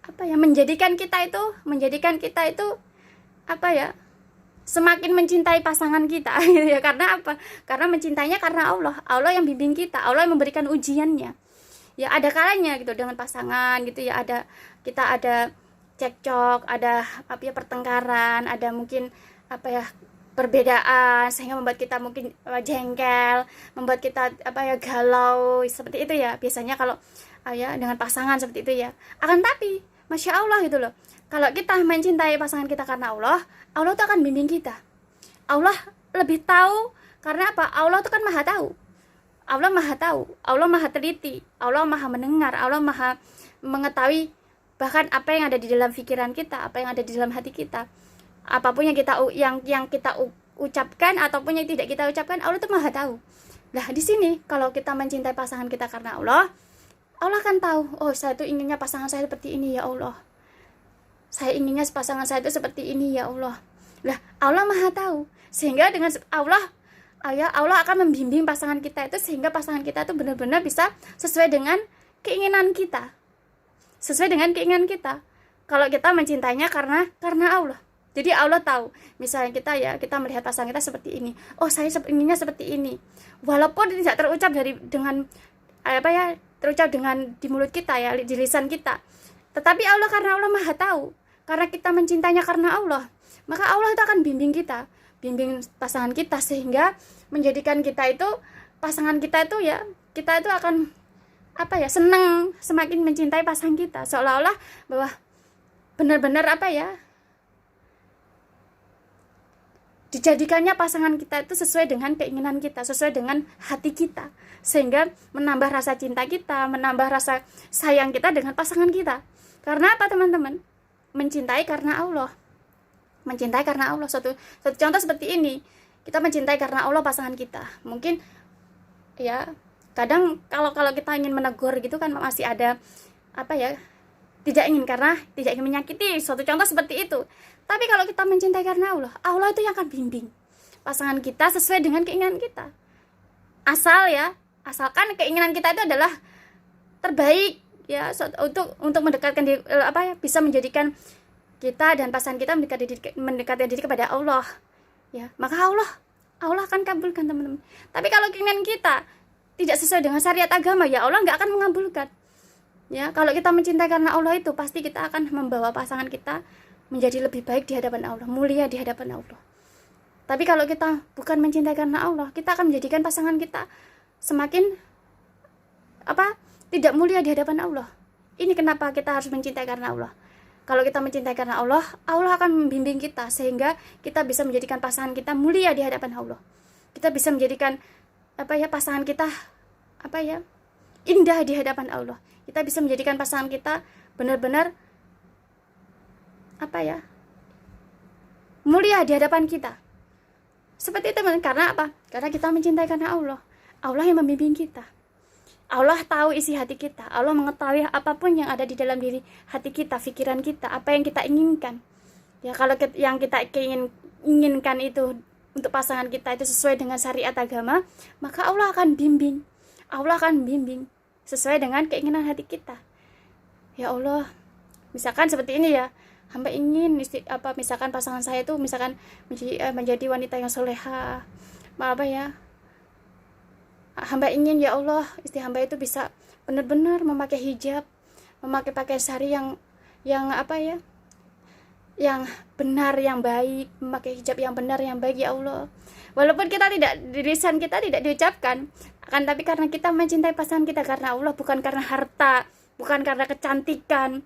apa ya, menjadikan kita itu apa ya, semakin mencintai pasangan kita gitu ya. Karena apa? Karena mencintainya karena Allah yang bimbing kita, Allah yang memberikan ujiannya. Ya ada kalanya gitu dengan pasangan gitu ya, kita ada cekcok, ada apa ya, pertengkaran, ada mungkin apa ya, perbedaan sehingga membuat kita mungkin jengkel, membuat kita apa ya, galau seperti itu ya. Biasanya kalau ya dengan pasangan seperti itu ya. Akan tapi Masya Allah gitu loh, kalau kita mencintai pasangan kita karena Allah tuh akan bimbing kita. Allah lebih tahu, karena apa? Allah tuh kan maha tahu. Allah maha tahu, Allah maha teliti, Allah maha mendengar, Allah maha mengetahui bahkan apa yang ada di dalam pikiran kita, apa yang ada di dalam hati kita. Apapun yang kita ucapkan ataupun yang tidak kita ucapkan, Allah tuh maha tahu. Nah, di sini kalau kita mencintai pasangan kita karena Allah akan tahu, oh saya tuh inginnya pasangan saya seperti ini ya Allah. Saya inginnya pasangan saya itu seperti ini ya Allah. Lah, Allah maha tahu. Sehingga dengan Allah akan membimbing pasangan kita itu sehingga pasangan kita itu benar-benar bisa sesuai dengan keinginan kita. Sesuai dengan keinginan kita. Kalau kita mencintainya karena Allah. Jadi Allah tahu. Misalnya kita melihat pasangan kita seperti ini. Oh, saya inginnya seperti ini. Walaupun tidak terucap terucap dengan di mulut kita ya, di lisan kita. Tetapi Allah, karena Allah maha tahu. Karena kita mencintainya karena Allah, maka Allah itu akan bimbing kita, bimbing pasangan kita sehingga menjadikan pasangan kita itu ya, kita itu akan apa ya, senang, semakin mencintai pasangan kita, seolah-olah bahwa benar-benar apa ya, dijadikannya pasangan kita itu sesuai dengan keinginan kita, sesuai dengan hati kita, sehingga menambah rasa cinta kita, menambah rasa sayang kita dengan pasangan kita. Karena apa teman-teman? Mencintai karena Allah. Mencintai karena Allah. Satu contoh seperti ini, kita mencintai karena Allah pasangan kita. Mungkin ya kadang kalau kita ingin menegur gitu kan masih ada apa ya, tidak ingin menyakiti. Suatu contoh seperti itu. Tapi kalau kita mencintai karena Allah itu yang akan bimbing pasangan kita sesuai dengan keinginan kita. Asalkan keinginan kita itu adalah terbaik ya, untuk mendekatkan diri, bisa menjadikan kita dan pasangan kita mendekatkan diri kepada Allah ya, maka Allah akan kabulkan teman-teman. Tapi kalau keinginan kita tidak sesuai dengan syariat agama, ya Allah nggak akan mengabulkan ya. Kalau kita mencintai karena Allah itu pasti kita akan membawa pasangan kita menjadi lebih baik di hadapan Allah, mulia di hadapan Allah. Tapi kalau kita bukan mencintai karena Allah, kita akan menjadikan pasangan kita semakin tidak mulia di hadapan Allah. Ini kenapa kita harus mencintai karena Allah. Kalau kita mencintai karena Allah akan membimbing kita sehingga kita bisa menjadikan pasangan kita mulia di hadapan Allah. Kita bisa menjadikan pasangan kita indah di hadapan Allah. Kita bisa menjadikan pasangan kita benar-benar mulia di hadapan kita. Seperti itu teman. Karena apa? Karena kita mencintai karena Allah. Allah yang membimbing kita. Allah tahu isi hati kita. Allah mengetahui apapun yang ada di dalam diri hati kita, pikiran kita, apa yang kita inginkan. Ya, kalau yang kita inginkan itu untuk pasangan kita itu sesuai dengan syariat agama, maka Allah akan bimbing. Allah akan bimbing sesuai dengan keinginan hati kita. Ya Allah, misalkan seperti ini ya, hamba ingin misalkan pasangan saya itu misalkan menjadi wanita yang soleha. Hamba ingin ya Allah, istri hamba itu bisa benar-benar memakai hijab, memakai pakaian syari yang benar, yang baik, memakai hijab yang benar, yang baik ya Allah. Walaupun di lisan kita tidak diucapkan, akan tapi karena kita mencintai pasangan kita karena Allah, bukan karena harta, bukan karena kecantikan,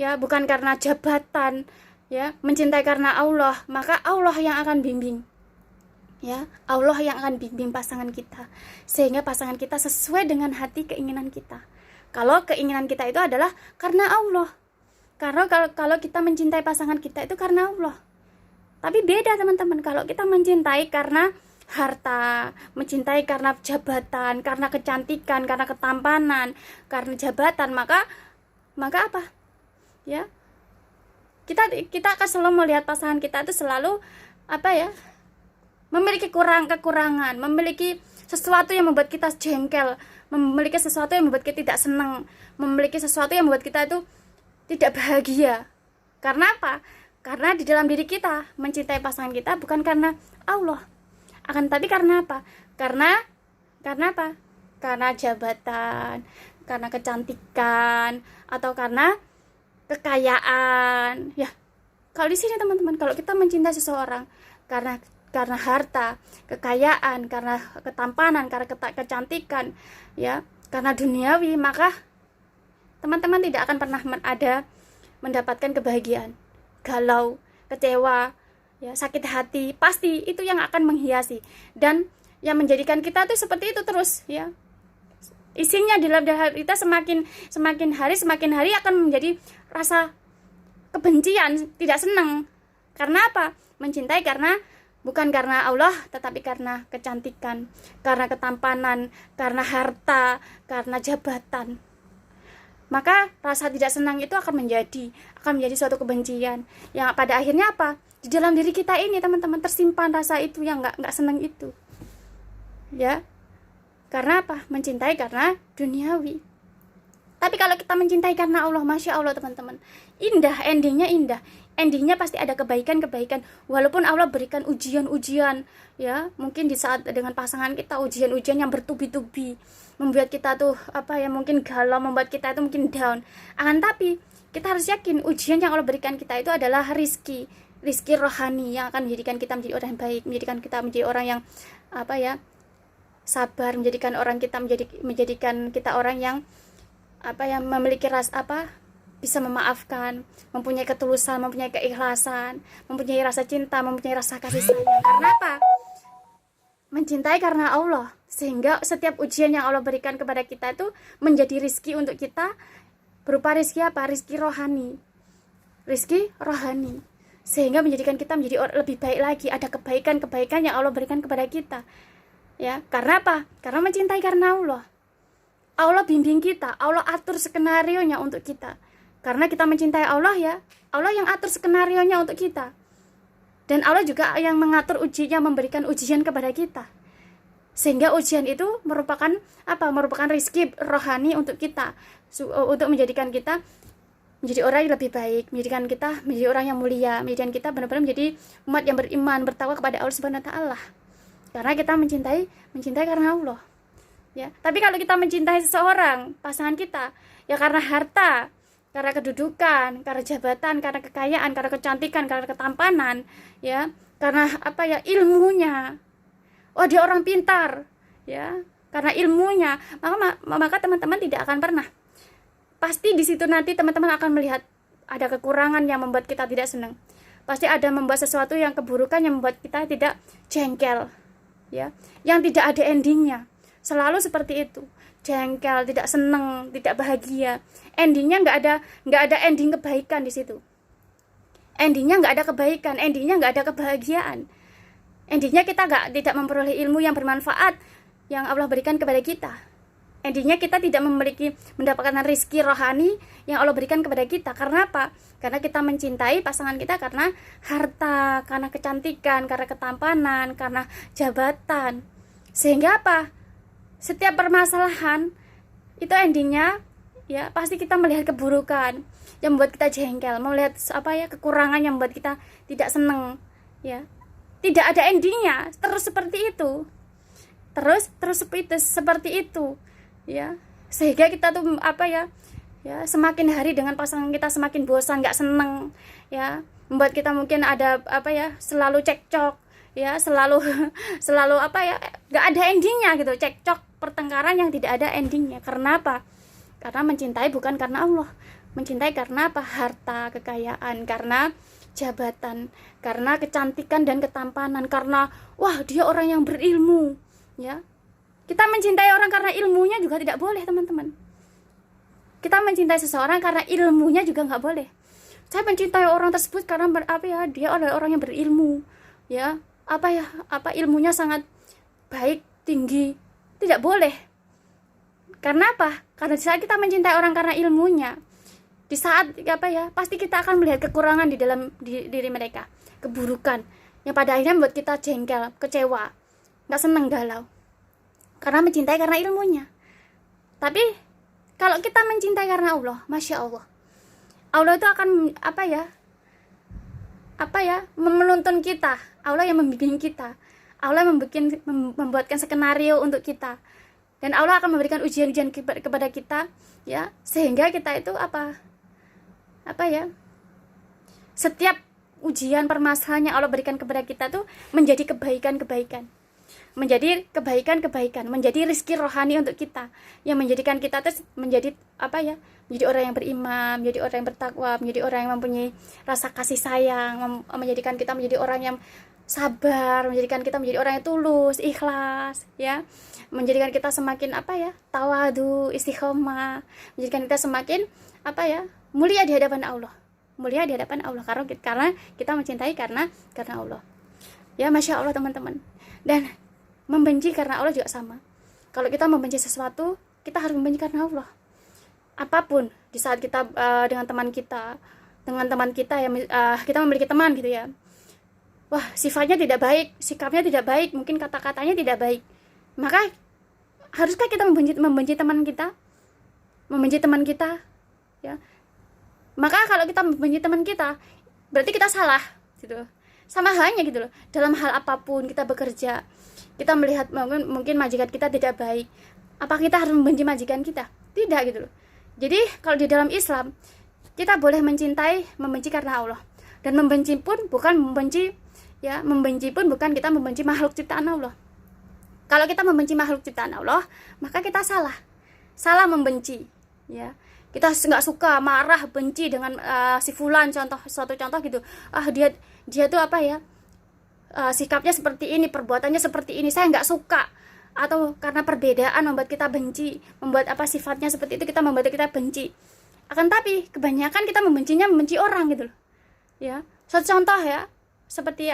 ya, bukan karena jabatan, ya, mencintai karena Allah, maka Allah yang akan bimbing. Ya, Allah yang akan bimbing pasangan kita sehingga pasangan kita sesuai dengan hati keinginan kita. Kalau keinginan kita itu adalah karena Allah. Karena kalau kita mencintai pasangan kita itu karena Allah. Tapi beda teman-teman, kalau kita mencintai karena harta, mencintai karena jabatan, karena kecantikan, karena ketampanan, karena jabatan, maka apa? Ya. Kita akan selalu melihat pasangan kita itu selalu memiliki kekurangan, memiliki sesuatu yang membuat kita jengkel, memiliki sesuatu yang membuat kita tidak senang, memiliki sesuatu yang membuat kita itu tidak bahagia. Karena apa? Karena di dalam diri kita mencintai pasangan kita bukan karena Allah, akan tapi karena apa? Karena apa? Karena jabatan, karena kecantikan, atau karena kekayaan. Ya, kalau di sini teman-teman, kalau kita mencintai seseorang karena harta, kekayaan, karena ketampanan, karena kecantikan, ya, karena duniawi, maka teman-teman tidak akan pernah mendapatkan kebahagiaan. Galau, kecewa, ya, sakit hati, pasti itu yang akan menghiasi dan yang menjadikan kita tuh seperti itu terus, ya. Isinya di dalam hati kita semakin hari akan menjadi rasa kebencian, tidak senang. Karena apa? Mencintai bukan karena Allah, tetapi karena kecantikan, karena ketampanan, karena harta, karena jabatan. Maka rasa tidak senang itu akan menjadi suatu kebencian yang pada akhirnya apa? Di dalam diri kita ini teman-teman tersimpan rasa itu yang nggak senang itu, ya. Karena apa? Mencintai karena duniawi. Tapi kalau kita mencintai karena Allah, Masya Allah teman-teman, indah, endingnya pasti ada kebaikan-kebaikan. Walaupun Allah berikan ujian-ujian, ya, mungkin di saat dengan pasangan kita ujian-ujian yang bertubi-tubi, membuat kita tuh mungkin galau, membuat kita itu mungkin down. Tapi kita harus yakin ujian yang Allah berikan kita itu adalah rizki rohani yang akan menjadikan kita menjadi orang yang baik, menjadikan kita menjadi orang yang sabar, menjadikan kita orang yang memiliki bisa memaafkan, mempunyai ketulusan, mempunyai keikhlasan, mempunyai rasa cinta, mempunyai rasa kasih sayang. Karena apa? Mencintai karena Allah, sehingga setiap ujian yang Allah berikan kepada kita itu menjadi rizki untuk kita, berupa rizki rizki rohani, sehingga menjadikan kita menjadi lebih baik lagi. Ada kebaikan yang Allah berikan kepada kita, ya. Karena apa? Karena mencintai karena Allah bimbing kita, Allah atur skenarionya untuk kita. Karena kita mencintai Allah, ya, Allah yang atur skenarionya untuk kita. Dan Allah juga yang mengatur memberikan ujian kepada kita. Sehingga ujian itu merupakan rizki rohani untuk kita, untuk menjadikan kita menjadi orang yang lebih baik, menjadikan kita menjadi orang yang mulia, menjadikan kita benar-benar menjadi umat yang beriman, bertakwa kepada Allah Subhanahu wa taala. Karena kita mencintai karena Allah, ya. Tapi kalau kita mencintai seseorang, pasangan kita, ya karena harta, karena kedudukan, karena jabatan, karena kekayaan, karena kecantikan, karena ketampanan, ya, karena ilmunya, dia orang pintar, ya, karena ilmunya, maka teman-teman tidak akan pernah, pasti di situ nanti teman-teman akan melihat ada kekurangan yang membuat kita tidak senang, pasti ada membuat sesuatu yang keburukan yang membuat kita tidak jengkel, ya, yang tidak ada endingnya, selalu seperti itu. Jengkel, tidak senang, tidak bahagia. Endingnya nggak ada ending kebaikan di situ. Endingnya nggak ada kebaikan, endingnya nggak ada kebahagiaan. Endingnya kita tidak memperoleh ilmu yang bermanfaat yang Allah berikan kepada kita. Endingnya kita tidak mendapatkan rezeki rohani yang Allah berikan kepada kita. Karena apa? Karena kita mencintai pasangan kita karena harta, karena kecantikan, karena ketampanan, karena jabatan. Sehingga apa? Setiap permasalahan itu endingnya, ya, pasti kita melihat keburukan yang membuat kita jengkel, melihat kekurangan yang membuat kita tidak senang, ya. Tidak ada endingnya, terus seperti itu, terus seperti itu, ya. Sehingga kita tuh ya, semakin hari dengan pasangan kita semakin bosan, nggak seneng, ya, membuat kita mungkin ada selalu cekcok, ya, selalu nggak ada endingnya gitu, cekcok, pertengkaran yang tidak ada endingnya. Karena apa? Karena mencintai bukan karena Allah, mencintai karena harta, kekayaan, karena jabatan, karena kecantikan dan ketampanan, karena dia orang yang berilmu, ya. Kita mencintai orang karena ilmunya juga tidak boleh, teman-teman. Kita mencintai seseorang karena ilmunya juga nggak boleh. Saya mencintai orang tersebut karena dia adalah orang yang berilmu, ya, ilmunya sangat baik, tinggi. Tidak boleh. Karena apa? Karena di saat kita mencintai orang karena ilmunya, di saat pasti kita akan melihat kekurangan di dalam diri mereka, keburukan yang pada akhirnya membuat kita jengkel, kecewa, nggak seneng, galau. Karena mencintai karena ilmunya. Tapi kalau kita mencintai karena Allah, Masya Allah, Allah itu akan menuntun kita, Allah yang membimbing kita, Allah yang membuatkan skenario untuk kita, dan Allah akan memberikan ujian-ujian kepada kita, ya, sehingga kita itu setiap ujian permasalahan yang Allah berikan kepada kita tuh menjadi kebaikan-kebaikan, menjadi kebaikan-kebaikan, menjadi rezeki rohani untuk kita, yang menjadikan kita tuh menjadi menjadi orang yang beriman, menjadi orang yang bertakwa, menjadi orang yang mempunyai rasa kasih sayang, menjadikan kita menjadi orang yang sabar, menjadikan kita menjadi orang yang tulus, ikhlas, ya, menjadikan kita semakin tawadu, istiqomah, menjadikan kita semakin mulia di hadapan Allah, karena kita mencintai karena Allah, ya. Masya Allah teman-teman. Dan membenci karena Allah juga sama. Kalau kita membenci sesuatu, kita harus membenci karena Allah. Apapun, di saat kita dengan teman kita yang kita memiliki teman gitu ya, wah, sifatnya tidak baik, sikapnya tidak baik, mungkin kata-katanya tidak baik, maka haruskah kita membenci teman kita, ya? Maka kalau kita membenci teman kita, berarti kita salah gitu. Sama halnya gitu loh, dalam hal apapun kita bekerja, kita melihat mungkin majikan kita tidak baik, apa kita harus membenci majikan kita? Tidak gitu loh. Jadi kalau di dalam Islam, kita boleh membenci karena Allah. Dan membenci pun bukan kita membenci makhluk ciptaan Allah. Kalau kita membenci makhluk ciptaan Allah, maka kita salah membenci, ya. Kita nggak suka, marah, benci dengan si fulan, suatu contoh gitu. Dia tuh sikapnya seperti ini, perbuatannya seperti ini, saya nggak suka. Atau karena perbedaan membuat kita benci, membuat sifatnya seperti itu, membuat kita benci. Akan tapi kebanyakan kita membenci orang gitu loh, ya. Suatu contoh ya, seperti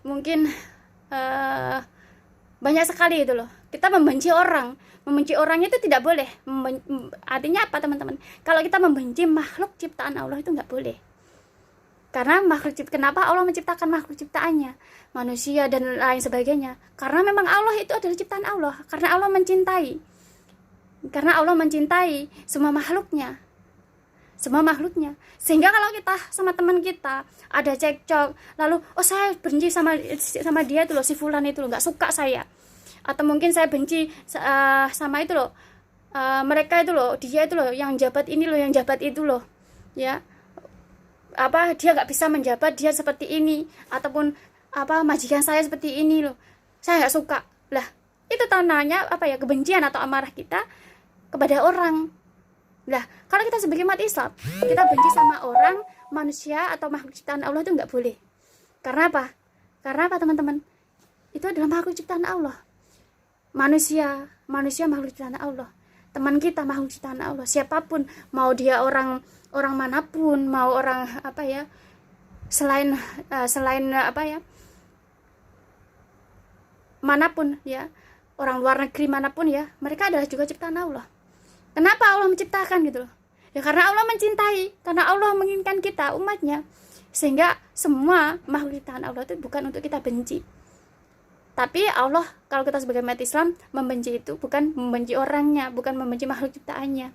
mungkin banyak sekali itu loh, kita membenci orangnya itu tidak boleh. Artinya apa teman-teman? Kalau kita membenci makhluk ciptaan Allah itu nggak boleh. Karena kenapa Allah menciptakan makhluk ciptaannya, manusia dan lain sebagainya? Karena memang Allah itu adalah ciptaan Allah. Karena Allah mencintai semua makhluknya. Sehingga kalau kita sama teman kita ada cekcok, lalu saya benci sama dia itu loh, si fulan itu loh, nggak suka saya. Atau mungkin saya benci sama itu loh, mereka itu loh, dia itu loh yang jabat ini loh, yang jabat itu loh, ya. Dia nggak bisa menjabat, dia seperti ini, ataupun majikan saya seperti ini loh, saya nggak suka. Lah, itu tandanya kebencian atau amarah kita kepada orang. Lah, kalau kita sebagai umat Islam, kita benci sama orang, manusia atau makhluk ciptaan Allah itu nggak boleh. Karena apa teman-teman? Itu adalah makhluk ciptaan Allah. Manusia makhluk ciptaan Allah. Teman kita makhluk ciptaan Allah. Siapapun, mau dia orang manapun, mau orang selain manapun, ya, orang luar negeri manapun, ya, mereka adalah juga ciptaan Allah. Kenapa Allah menciptakan gitu loh? Ya karena Allah mencintai, karena Allah menginginkan kita umatnya, sehingga semua makhluk ciptaan Allah itu bukan untuk kita benci. Tapi Allah, kalau kita sebagai umat Islam, membenci itu bukan membenci orangnya, bukan membenci makhluk ciptaannya.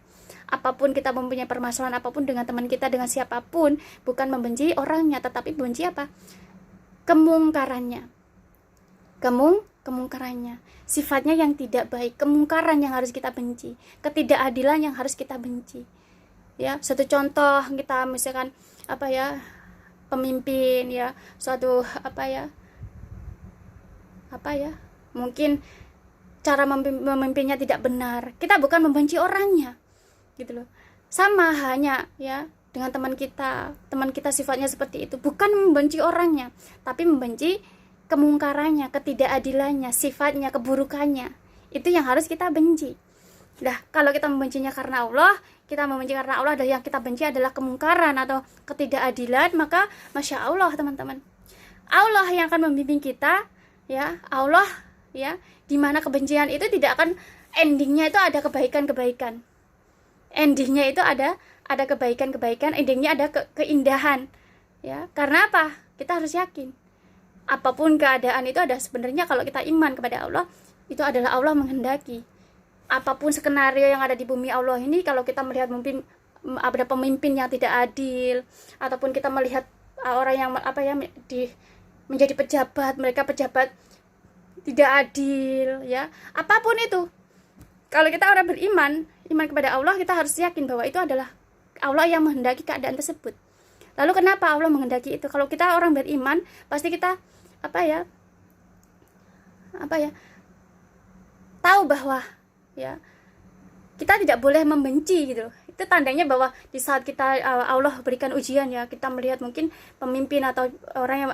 Apapun kita mempunyai permasalahan apapun dengan teman kita, dengan siapapun, bukan membenci orangnya, tetapi membenci kemungkarannya. Kemungkarannya, sifatnya yang tidak baik, kemungkaran yang harus kita benci, ketidakadilan yang harus kita benci. Ya, satu contoh, kita misalkan pemimpin, ya, suatu mungkin cara memimpinnya tidak benar, kita bukan membenci orangnya gitu loh. Sama hanya, ya, dengan teman kita sifatnya seperti itu, bukan membenci orangnya, tapi membenci kemungkarannya, ketidakadilannya, sifatnya, keburukannya. Itu yang harus kita benci. Nah, kalau kita membencinya karena Allah, dan yang kita benci adalah kemungkaran atau ketidakadilan, maka Masya Allah teman-teman, Allah yang akan membimbing kita, ya, Allah, ya, dimana kebencian itu tidak akan, endingnya itu ada kebaikan-kebaikan, endingnya itu ada kebaikan-kebaikan, endingnya ada keindahan, ya. Karena apa? Kita harus yakin apapun keadaan itu ada sebenarnya, kalau kita iman kepada Allah, itu adalah Allah menghendaki. Apapun skenario yang ada di bumi Allah ini, kalau kita melihat mungkin ada pemimpin yang tidak adil, ataupun kita melihat orang yang menjadi pejabat, mereka pejabat tidak adil, ya, apapun itu. Kalau kita orang beriman, iman kepada Allah, kita harus yakin bahwa itu adalah Allah yang menghendaki keadaan tersebut. Lalu kenapa Allah menghendaki itu? Kalau kita orang beriman, pasti kita tahu bahwa ya kita tidak boleh membenci gitu. Itu tandanya bahwa di saat kita Allah berikan ujian, ya, kita melihat mungkin pemimpin atau orang yang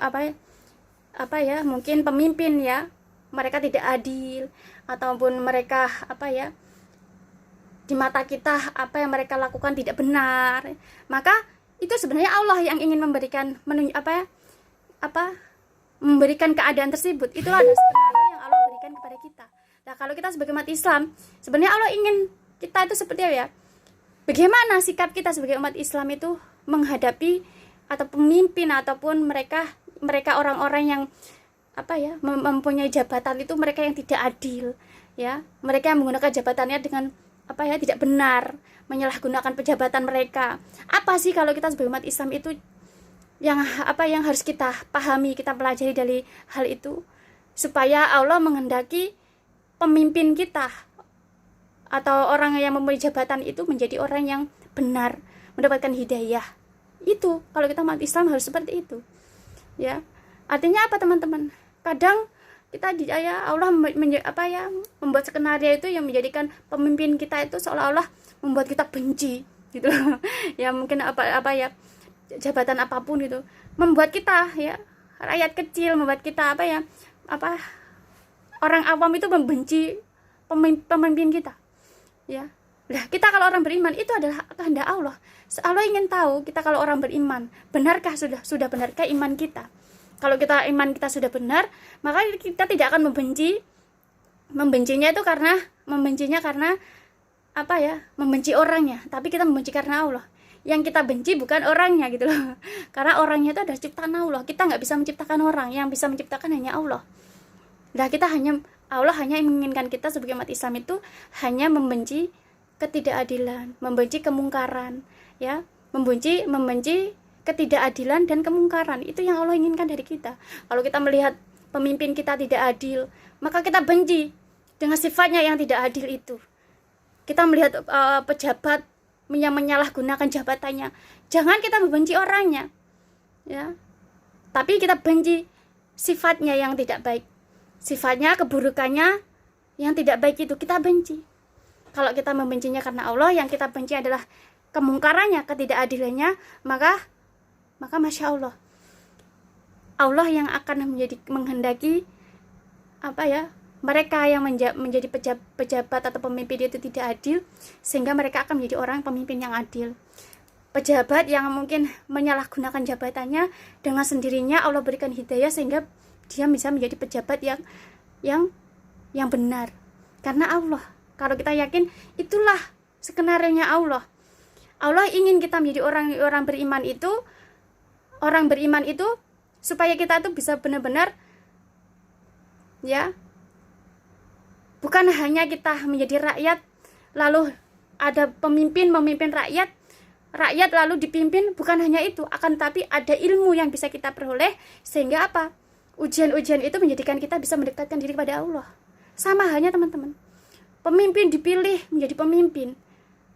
mungkin pemimpin, ya, mereka tidak adil, ataupun mereka di mata kita apa yang mereka lakukan tidak benar, maka itu sebenarnya Allah yang ingin memberikan memberikan keadaan tersebut. Itulah skenario yang Allah berikan kepada kita. Nah, kalau kita sebagai umat Islam, sebenarnya Allah ingin kita itu seperti apa, ya? Bagaimana sikap kita sebagai umat Islam itu menghadapi atau pemimpin ataupun mereka orang-orang yang mempunyai jabatan itu, mereka yang tidak adil, ya, mereka yang menggunakan jabatannya dengan tidak benar, menyalahgunakan pejabatan mereka. Apa sih kalau kita sebagai umat Islam itu yang harus kita pahami, kita pelajari dari hal itu, supaya Allah menghendaki pemimpin kita atau orang yang mempunyai jabatan itu menjadi orang yang benar, mendapatkan hidayah. Itu kalau kita umat Islam harus seperti itu, ya. Artinya apa, teman-teman? Kadang kita Allah membuat skenario itu yang menjadikan pemimpin kita itu seolah-olah membuat kita benci gitu loh. Ya, mungkin jabatan apapun itu membuat kita, ya, rakyat kecil, membuat kita orang awam itu membenci pemimpin kita, ya. Nah, kita kalau orang beriman itu adalah kehendak Allah. Allah ingin tahu kita kalau orang beriman, benarkah sudah benarkah iman kita? Kalau iman kita sudah benar, maka kita tidak akan membencinya karena membenci orangnya, tapi kita membenci karena Allah. Yang kita benci bukan orangnya gitu loh. Karena orangnya itu adalah ciptaan Allah. Kita nggak bisa menciptakan orang, yang bisa menciptakan hanya Allah. Nah, Allah hanya menginginkan kita sebagai umat Islam itu hanya membenci ketidakadilan, membenci kemungkaran, ya, membenci ketidakadilan dan kemungkaran. Itu yang Allah inginkan dari kita. Kalau kita melihat pemimpin kita tidak adil, maka kita benci dengan sifatnya yang tidak adil itu. Kita melihat pejabat yang menyalahgunakan jabatannya, jangan kita membenci orangnya, ya, tapi kita benci sifatnya yang tidak baik, sifatnya, keburukannya yang tidak baik itu kita benci. Kalau kita membencinya karena Allah, yang kita benci adalah kemungkarannya, ketidakadilannya, maka Masya Allah, Allah yang akan menghendaki mereka yang menjadi pejabat atau pemimpin itu tidak adil, sehingga mereka akan menjadi orang pemimpin yang adil. Pejabat yang mungkin menyalahgunakan jabatannya, dengan sendirinya Allah berikan hidayah sehingga dia bisa menjadi pejabat yang benar karena Allah. Kalau kita yakin, itulah skenario-nya Allah. Allah ingin kita menjadi orang beriman itu, supaya kita itu bisa benar-benar, ya, bukan hanya kita menjadi rakyat lalu ada pemimpin rakyat lalu dipimpin, bukan hanya itu, akan tapi ada ilmu yang bisa kita peroleh, sehingga ujian-ujian itu menjadikan kita bisa mendekatkan diri kepada Allah. Sama halnya, teman-teman, pemimpin dipilih menjadi pemimpin,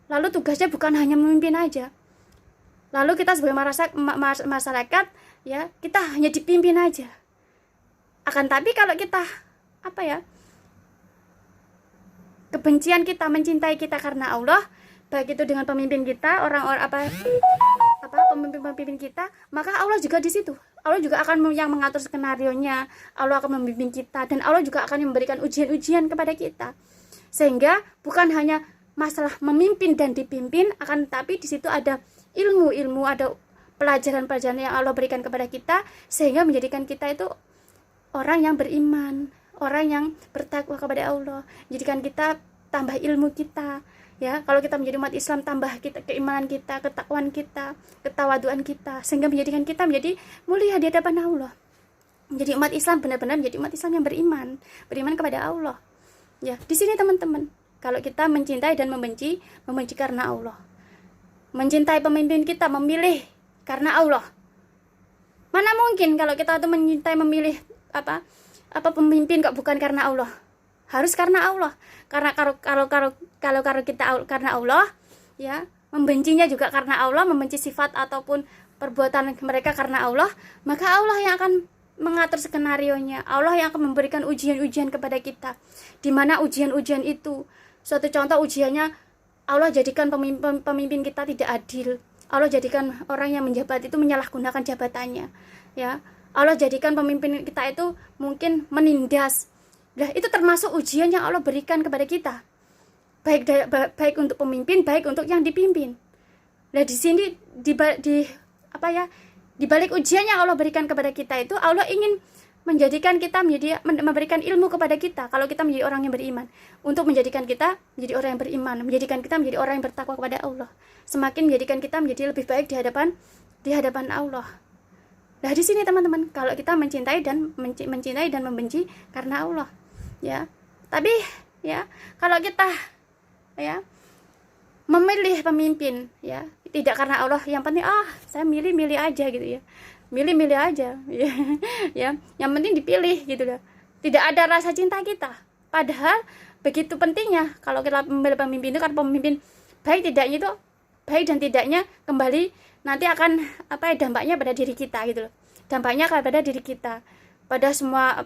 lalu tugasnya bukan hanya memimpin aja, lalu kita sebagai masyarakat, ya, kita hanya dipimpin aja. Akan tapi kalau kita kebencian kita, mencintai kita karena Allah, baik itu dengan pemimpin kita, pemimpin kita, maka Allah juga di situ. Allah juga akan yang mengatur skenarionya, Allah akan membimbing kita, dan Allah juga akan memberikan ujian-ujian kepada kita. Sehingga bukan hanya masalah memimpin dan dipimpin, akan tapi di situ ada ilmu-ilmu, ada pelajaran-pelajaran yang Allah berikan kepada kita, sehingga menjadikan kita itu orang yang beriman, orang yang bertakwa kepada Allah, jadikan kita tambah ilmu kita, ya. Kalau kita menjadi umat Islam, tambah kita keimanan kita, ketakwaan kita, ketawaduan kita, sehingga menjadikan kita menjadi mulia di hadapan Allah. Menjadi umat Islam, benar-benar menjadi umat Islam yang beriman kepada Allah, ya. Di sini, teman-teman, kalau kita mencintai dan membenci karena Allah. mencintai pemimpin kita, memilih karena Allah. Mana mungkin kalau kita tuh mencintai, memilih apa pemimpin kok bukan karena Allah. Harus karena Allah. Karena kalau kita karena Allah, ya, membencinya juga karena Allah, membenci sifat ataupun perbuatan mereka karena Allah, maka Allah yang akan mengatur skenarionya. Allah yang akan memberikan ujian-ujian kepada kita. Di mana ujian-ujian itu, suatu contoh ujiannya, Allah jadikan pemimpin kita tidak adil. Allah jadikan orang yang menjabat itu menyalahgunakan jabatannya, ya. Allah jadikan pemimpin kita itu mungkin menindas. Nah, itu termasuk ujian yang Allah berikan kepada kita. Baik untuk pemimpin, baik untuk yang dipimpin. Nah, di sini di balik ujian yang Allah berikan kepada kita itu, Allah ingin menjadikan kita memberikan ilmu kepada kita kalau kita menjadi orang yang beriman, untuk menjadikan kita menjadi orang yang beriman, menjadikan kita menjadi orang yang bertakwa kepada Allah, semakin menjadikan kita menjadi lebih baik di hadapan Allah. Nah, di sini teman-teman, kalau kita mencintai dan membenci karena Allah, ya. Tapi ya, kalau kita ya memilih pemimpin, ya, tidak karena Allah, yang penting saya milih aja gitu ya. Milih aja ya. Ya, yang penting dipilih gitu loh. Tidak ada rasa cinta kita. Padahal begitu pentingnya kalau kita memilih pemimpin itu, kan pemimpin baik dan tidaknya kembali nanti akan dampaknya pada diri kita gitu loh. Dampaknya pada diri kita. Pada semua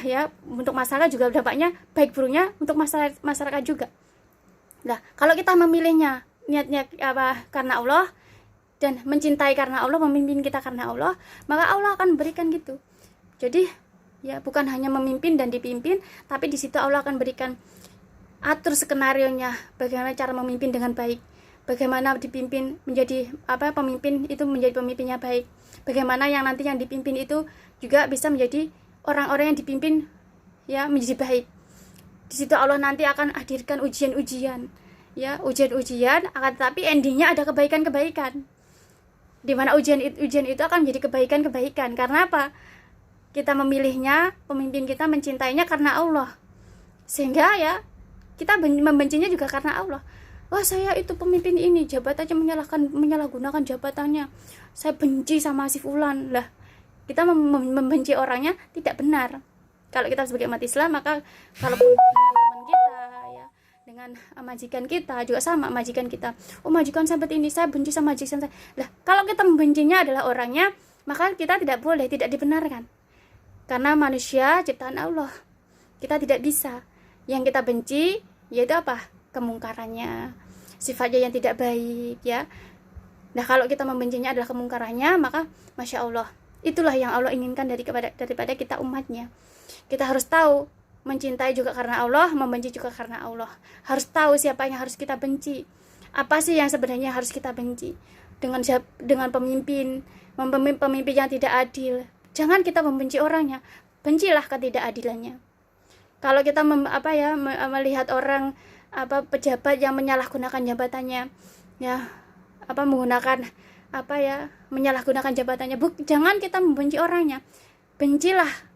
ya, untuk masalah juga dampaknya baik buruknya untuk masyarakat juga. Nah, kalau kita memilihnya niatnya karena Allah dan mencintai karena Allah, memimpin kita karena Allah, maka Allah akan berikan gitu. Jadi ya, bukan hanya memimpin dan dipimpin, tapi di situ Allah akan berikan atur skenarionya, bagaimana cara memimpin dengan baik, bagaimana dipimpin menjadi pemimpin itu menjadi pemimpinnya baik, bagaimana yang nanti yang dipimpin itu juga bisa menjadi orang-orang yang dipimpin ya menjadi baik. Di situ Allah nanti akan hadirkan ujian-ujian, ya, ujian-ujian, akan tetapi endingnya ada kebaikan-kebaikan. Di mana ujian itu akan menjadi kebaikan-kebaikan. Karena apa? Kita memilihnya, pemimpin kita mencintainya karena Allah. Sehingga ya, kita membencinya juga karena Allah. Wah, saya itu pemimpin ini, jabatannya menyalahgunakan jabatannya. Saya benci sama si fulan. Lah, kita membenci orangnya tidak benar. Kalau kita sebagai umat Islam, maka kalau teman kita ya, dengan majikan kita juga sama, majikan kita, majikan sahabat ini, saya benci sama majikan saya. Lah, kalau kita membencinya adalah orangnya, maka kita tidak boleh, tidak dibenarkan. Karena manusia ciptaan Allah, kita tidak bisa. Yang kita benci yaitu kemungkarannya, sifatnya yang tidak baik, ya. Nah, kalau kita membencinya adalah kemungkarannya, maka Masya Allah, itulah yang Allah inginkan daripada kita umatnya. Kita harus tahu mencintai juga karena Allah, membenci juga karena Allah. Harus tahu siapa yang harus kita benci. Apa sih yang sebenarnya harus kita benci? Dengan pemimpin yang tidak adil. Jangan kita membenci orangnya, bencilah ketidakadilannya. Kalau kita melihat orang pejabat yang menyalahgunakan jabatannya, ya, menggunakan menyalahgunakan jabatannya, jangan kita membenci orangnya. Bencilah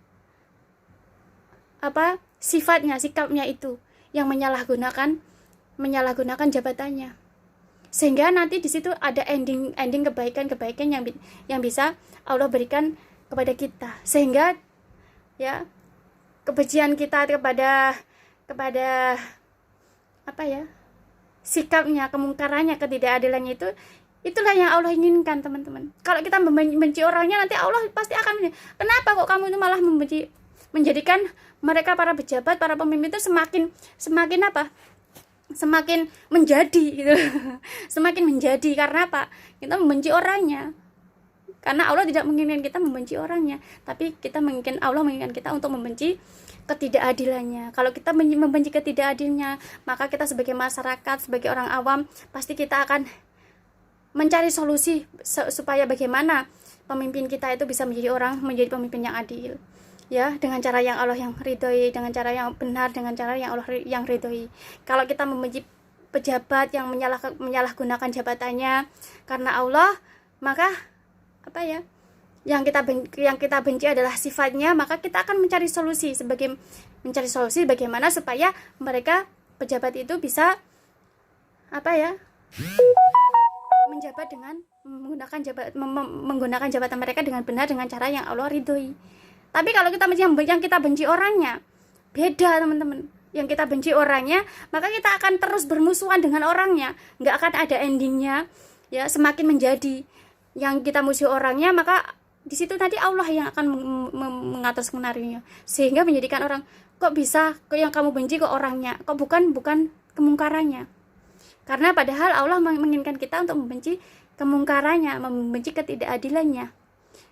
sifatnya, sikapnya itu yang menyalahgunakan jabatannya, sehingga nanti di situ ada ending kebaikan yang bisa Allah berikan kepada kita, sehingga ya kebencian kita kepada sikapnya, kemungkarannya, ketidakadilannya itulah yang Allah inginkan, teman-teman. Kalau kita membenci orangnya, nanti Allah pasti akan, kenapa kok kamu itu malah menjadikan mereka, para pejabat, para pemimpin itu semakin menjadi gitu. Semakin menjadi karena apa? Kita membenci orangnya. Karena Allah tidak menginginkan kita membenci orangnya, tapi Allah menginginkan kita untuk membenci ketidakadilannya. Kalau kita membenci ketidakadilnya, maka kita sebagai masyarakat, sebagai orang awam, pasti kita akan mencari solusi supaya bagaimana pemimpin kita itu bisa menjadi pemimpin yang adil. Ya, dengan cara yang Allah yang ridhoi, dengan cara yang benar, dengan cara yang Allah yang ridhoi. Kalau kita membenci pejabat yang menyalahgunakan jabatannya karena Allah, maka yang kita benci adalah sifatnya, maka kita akan mencari solusi bagaimana supaya mereka pejabat itu bisa apa ya, menjabat dengan menggunakan jabatan mereka dengan benar dengan cara yang Allah ridhoi. Tapi kalau kita yang kita benci orangnya, beda teman-teman. Yang kita benci orangnya, maka kita akan terus bermusuhan dengan orangnya, nggak akan ada endingnya, ya. Semakin menjadi yang kita musuh orangnya, maka di situ nanti Allah yang akan mengatur skenarionya, sehingga menjadikan orang, kok bisa, kok yang kamu benci kok orangnya, kok bukan kemungkarannya. Karena padahal Allah menginginkan kita untuk membenci kemungkarannya, membenci ketidakadilannya.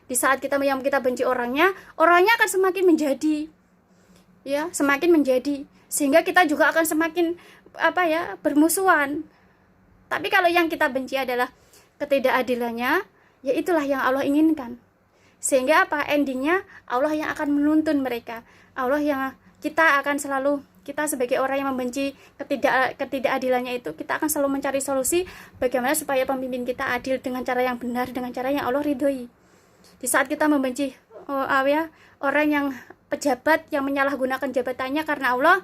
Di saat kita benci orangnya akan semakin menjadi, ya, semakin menjadi, sehingga kita juga akan semakin bermusuhan. Tapi kalau yang kita benci adalah ketidakadilannya, ya itulah yang Allah inginkan. Sehingga endingnya Allah yang akan menuntun mereka. Allah yang kita sebagai orang yang membenci ketidakadilannya itu, kita akan selalu mencari solusi bagaimana supaya pemimpin kita adil dengan cara yang benar, dengan cara yang Allah ridhoi. Di saat kita membenci orang yang pejabat yang menyalahgunakan jabatannya karena Allah,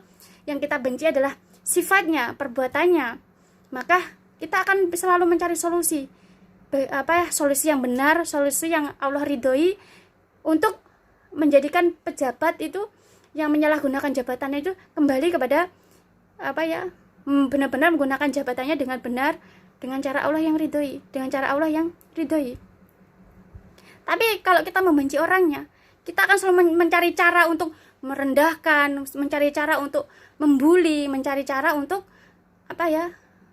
yang kita benci adalah sifatnya, perbuatannya, maka kita akan selalu mencari solusi solusi yang benar, solusi yang Allah ridhoi, untuk menjadikan pejabat itu yang menyalahgunakan jabatannya itu kembali kepada benar-benar menggunakan jabatannya dengan benar, dengan cara Allah yang ridhoi, dengan cara Allah yang ridhoi. Tapi kalau kita membenci orangnya, kita akan selalu mencari cara untuk merendahkan, mencari cara untuk membuli, mencari cara untuk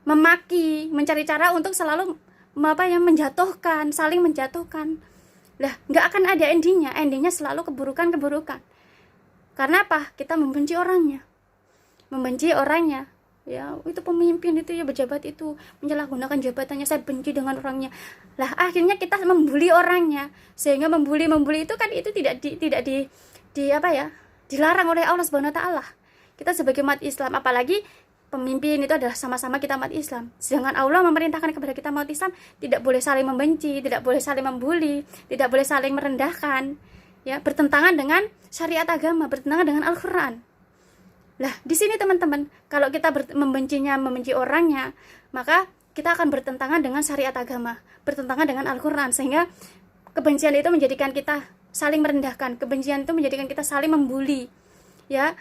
memaki, mencari cara untuk selalu menjatuhkan, saling menjatuhkan. Lah, nggak akan ada endingnya selalu keburukan. Karena apa? Kita membenci orangnya, ya. Itu pemimpin itu, ya, pejabat itu menyalahgunakan jabatannya, saya benci dengan orangnya. Lah, akhirnya kita membuli orangnya, sehingga membuli itu kan itu tidak dilarang oleh Allah Subhanahu wa taala. Kita sebagai umat Islam, apalagi pemimpin itu adalah sama-sama kita umat Islam. Sedangkan Allah memerintahkan kepada kita umat Islam tidak boleh saling membenci, tidak boleh saling membuli, tidak boleh saling merendahkan, ya, bertentangan dengan syariat agama, bertentangan dengan Al-Qur'an. Lah, di sini teman-teman, kalau kita membenci orangnya, maka kita akan bertentangan dengan syariat agama, bertentangan dengan Al-Qur'an, sehingga kebencian itu menjadikan kita saling merendahkan, kebencian itu menjadikan kita saling membuli, ya,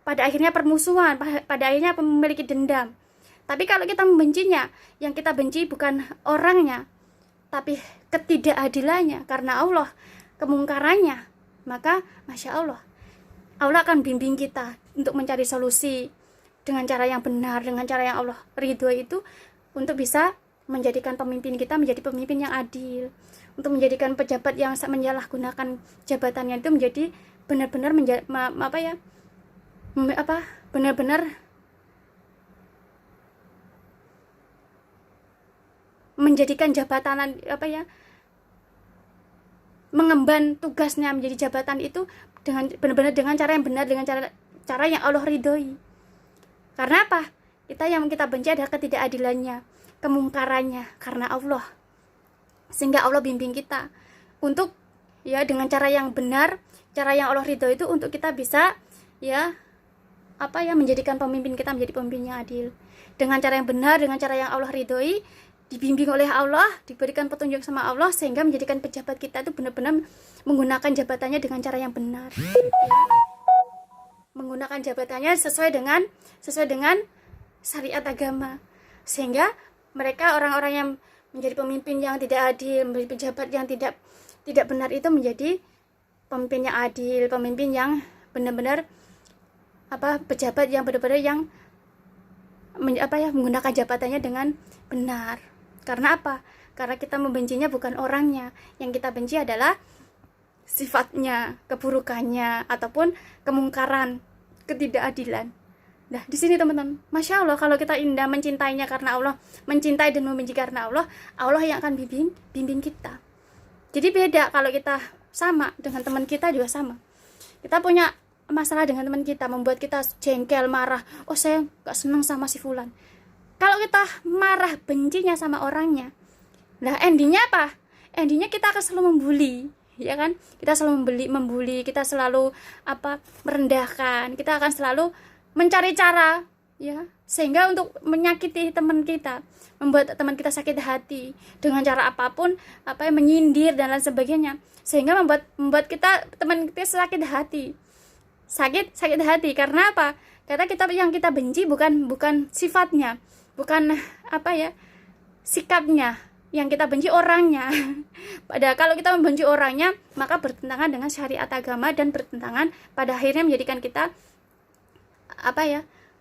pada akhirnya permusuhan, pada akhirnya memiliki dendam. Tapi kalau kita membencinya, yang kita benci bukan orangnya, tapi ketidakadilannya karena Allah, kemungkarannya, maka Masya Allah, Allah akan bimbing kita untuk mencari solusi dengan cara yang benar, dengan cara yang Allah ridhoi itu, untuk bisa menjadikan pemimpin kita menjadi pemimpin yang adil, untuk menjadikan pejabat yang menyalahgunakan jabatannya itu menjadi benar-benar benar-benar menjadikan jabatan mengemban tugasnya menjadi jabatan itu dengan benar-benar dengan cara yang benar, dengan cara yang Allah ridhoi. Karena apa? Yang kita benci adalah ketidakadilannya, kemungkarannya karena Allah. Sehingga Allah bimbing kita untuk, ya, dengan cara yang benar, cara yang Allah ridhoi itu, untuk kita bisa, ya, menjadikan pemimpin kita menjadi pemimpin yang adil, dengan cara yang benar, dengan cara yang Allah ridhoi, dibimbing oleh Allah, diberikan petunjuk sama Allah, sehingga menjadikan pejabat kita itu benar-benar menggunakan jabatannya dengan cara yang benar, ya. Menggunakan jabatannya sesuai dengan syariat agama, sehingga mereka, orang-orang yang menjadi pemimpin yang tidak adil, menjadi pejabat yang tidak benar itu, menjadi pemimpin yang adil, pemimpin yang benar-benar pejabat yang benar-benar yang menggunakan jabatannya dengan benar. Karena apa? Karena kita membencinya bukan orangnya, yang kita benci adalah sifatnya, keburukannya, ataupun kemungkaran, ketidakadilan. Nah, di sini teman-teman, Masya Allah, kalau kita indah mencintainya karena Allah, mencintai dan membenci karena Allah, Allah yang akan bimbing kita. Jadi beda kalau kita sama dengan teman kita juga sama. Kita punya masalah dengan teman kita, membuat kita jengkel, marah, oh saya gak senang sama si fulan. Kalau kita marah, bencinya sama orangnya, nah endingnya apa? Endingnya kita akan selalu membuli, ya kan? Kita selalu membuli, kita selalu merendahkan, kita akan selalu mencari cara ya, sehingga untuk menyakiti teman kita, membuat teman kita sakit hati dengan cara apapun, menyindir dan lain sebagainya, sehingga membuat kita, teman kita sakit hati, sakit hati. Karena apa? Karena yang kita benci bukan sifatnya, bukan sikapnya, yang kita benci orangnya. Padahal kalau kita membenci orangnya, maka bertentangan dengan syariat agama dan bertentangan, pada akhirnya menjadikan kita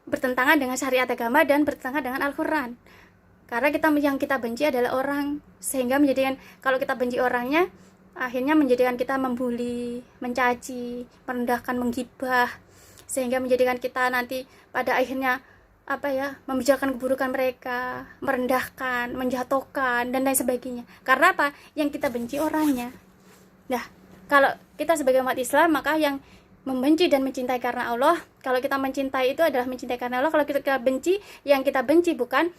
bertentangan dengan syariat agama dan bertentangan dengan Al-Quran. Karena yang kita benci adalah orang, sehingga menjadikan kalau kita benci orangnya, akhirnya menjadikan kita membuli, mencaci, merendahkan, menggibah, sehingga menjadikan kita nanti pada akhirnya membicarakan keburukan mereka, merendahkan, menjatuhkan dan lain sebagainya. Karena apa? Yang kita benci orangnya. Nah, kalau kita sebagai umat Islam, maka yang membenci dan mencintai karena Allah, kalau kita mencintai itu adalah mencintai karena Allah. Kalau kita benci, yang kita benci bukan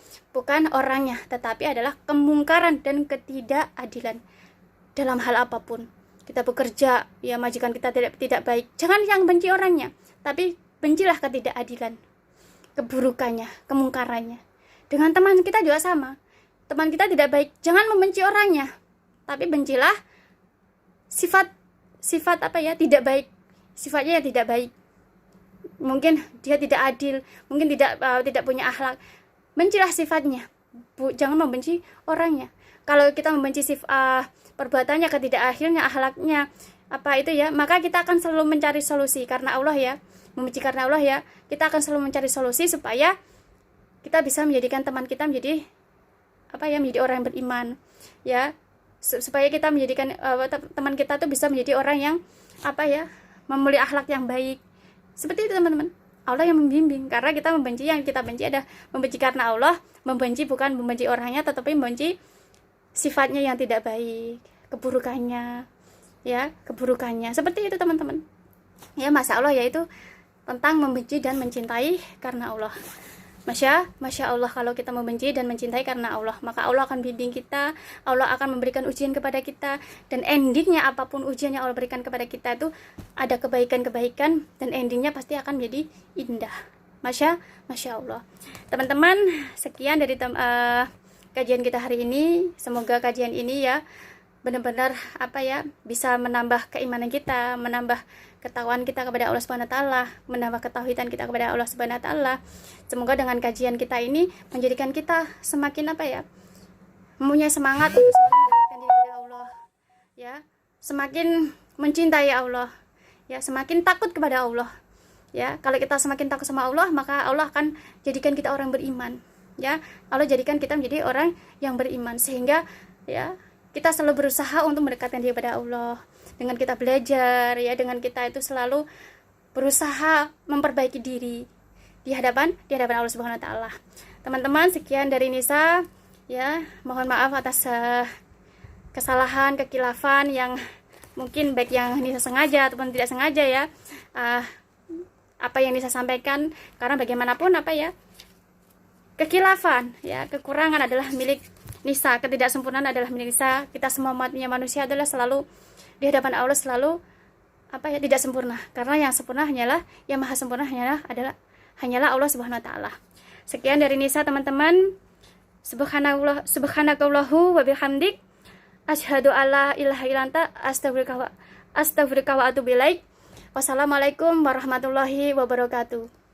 orangnya, tetapi adalah kemungkaran dan ketidakadilan dalam hal apapun. Kita bekerja, ya majikan kita tidak baik, jangan yang benci orangnya, tapi bencilah ketidakadilan, keburukannya, kemungkarannya. Dengan teman kita juga sama. Teman kita tidak baik, jangan membenci orangnya, tapi bencilah sifat tidak baik, sifatnya yang tidak baik. Mungkin dia tidak adil, mungkin tidak punya akhlak. Bencilah sifatnya, jangan membenci orangnya. Kalau kita membenci perbuatannya, ketidakadilnya, akhlaknya, maka kita akan selalu mencari solusi karena Allah ya. Membenci karena Allah ya, kita akan selalu mencari solusi supaya kita bisa menjadikan teman kita menjadi menjadi orang yang beriman, ya, supaya kita menjadikan teman kita tuh bisa menjadi orang yang memiliki akhlak yang baik. Seperti itu teman-teman. Allah yang membimbing. Karena kita membenci, yang kita benci adalah membenci karena Allah. Membenci bukan membenci orangnya, tetapi membenci sifatnya yang tidak baik, keburukannya, ya, keburukannya. Seperti itu teman-teman. Ya, Masya Allah, yaitu tentang membenci dan mencintai karena Allah. Masya Allah, kalau kita membenci dan mencintai karena Allah, maka Allah akan bimbing kita, Allah akan memberikan ujian kepada kita, dan endingnya apapun ujian yang Allah berikan kepada kita itu ada kebaikan-kebaikan, dan endingnya pasti akan menjadi indah. Masya Allah. Teman-teman, sekian dari kajian kita hari ini. Semoga kajian ini ya benar-benar bisa menambah keimanan kita, menambah ketakwaan kita kepada Allah Subhanahu wa taala, menambah ketauhidan kita kepada Allah Subhanahu wa taala. Semoga dengan kajian kita ini menjadikan kita semakin mempunyai semangat untuk selalu mendekatkan diri kepada Allah, ya, semakin mencintai Allah, ya, semakin takut kepada Allah, ya. Kalau kita semakin takut sama Allah, maka Allah akan jadikan kita orang beriman, ya. Allah jadikan kita menjadi orang yang beriman, sehingga ya kita selalu berusaha untuk mendekatkan diri kepada Allah dengan kita belajar, ya, dengan kita itu selalu berusaha memperbaiki diri di hadapan Allah Subhanahu wa taala. Teman-teman, sekian dari Nisa, ya. Mohon maaf atas kesalahan, kekilafan yang mungkin baik yang Nisa sengaja ataupun tidak sengaja, ya. Apa yang Nisa sampaikan, karena bagaimanapun kekilafan, ya, kekurangan adalah milik Nisa, ketidaksempurnaan adalah milik Nisa. Kita semua manusia adalah selalu di hadapan Allah selalu tidak sempurna, karena yang sempurna hanyalah, yang maha sempurna hanyalah Allah Subhanahu wa taala. Sekian dari Nisa, teman-teman. Subhanakallahu wa bihamdik, asyhadu alla ilaha illa anta, astaghfiruka wa atubu ilaik. Wassalamualaikum warahmatullahi wabarakatuh.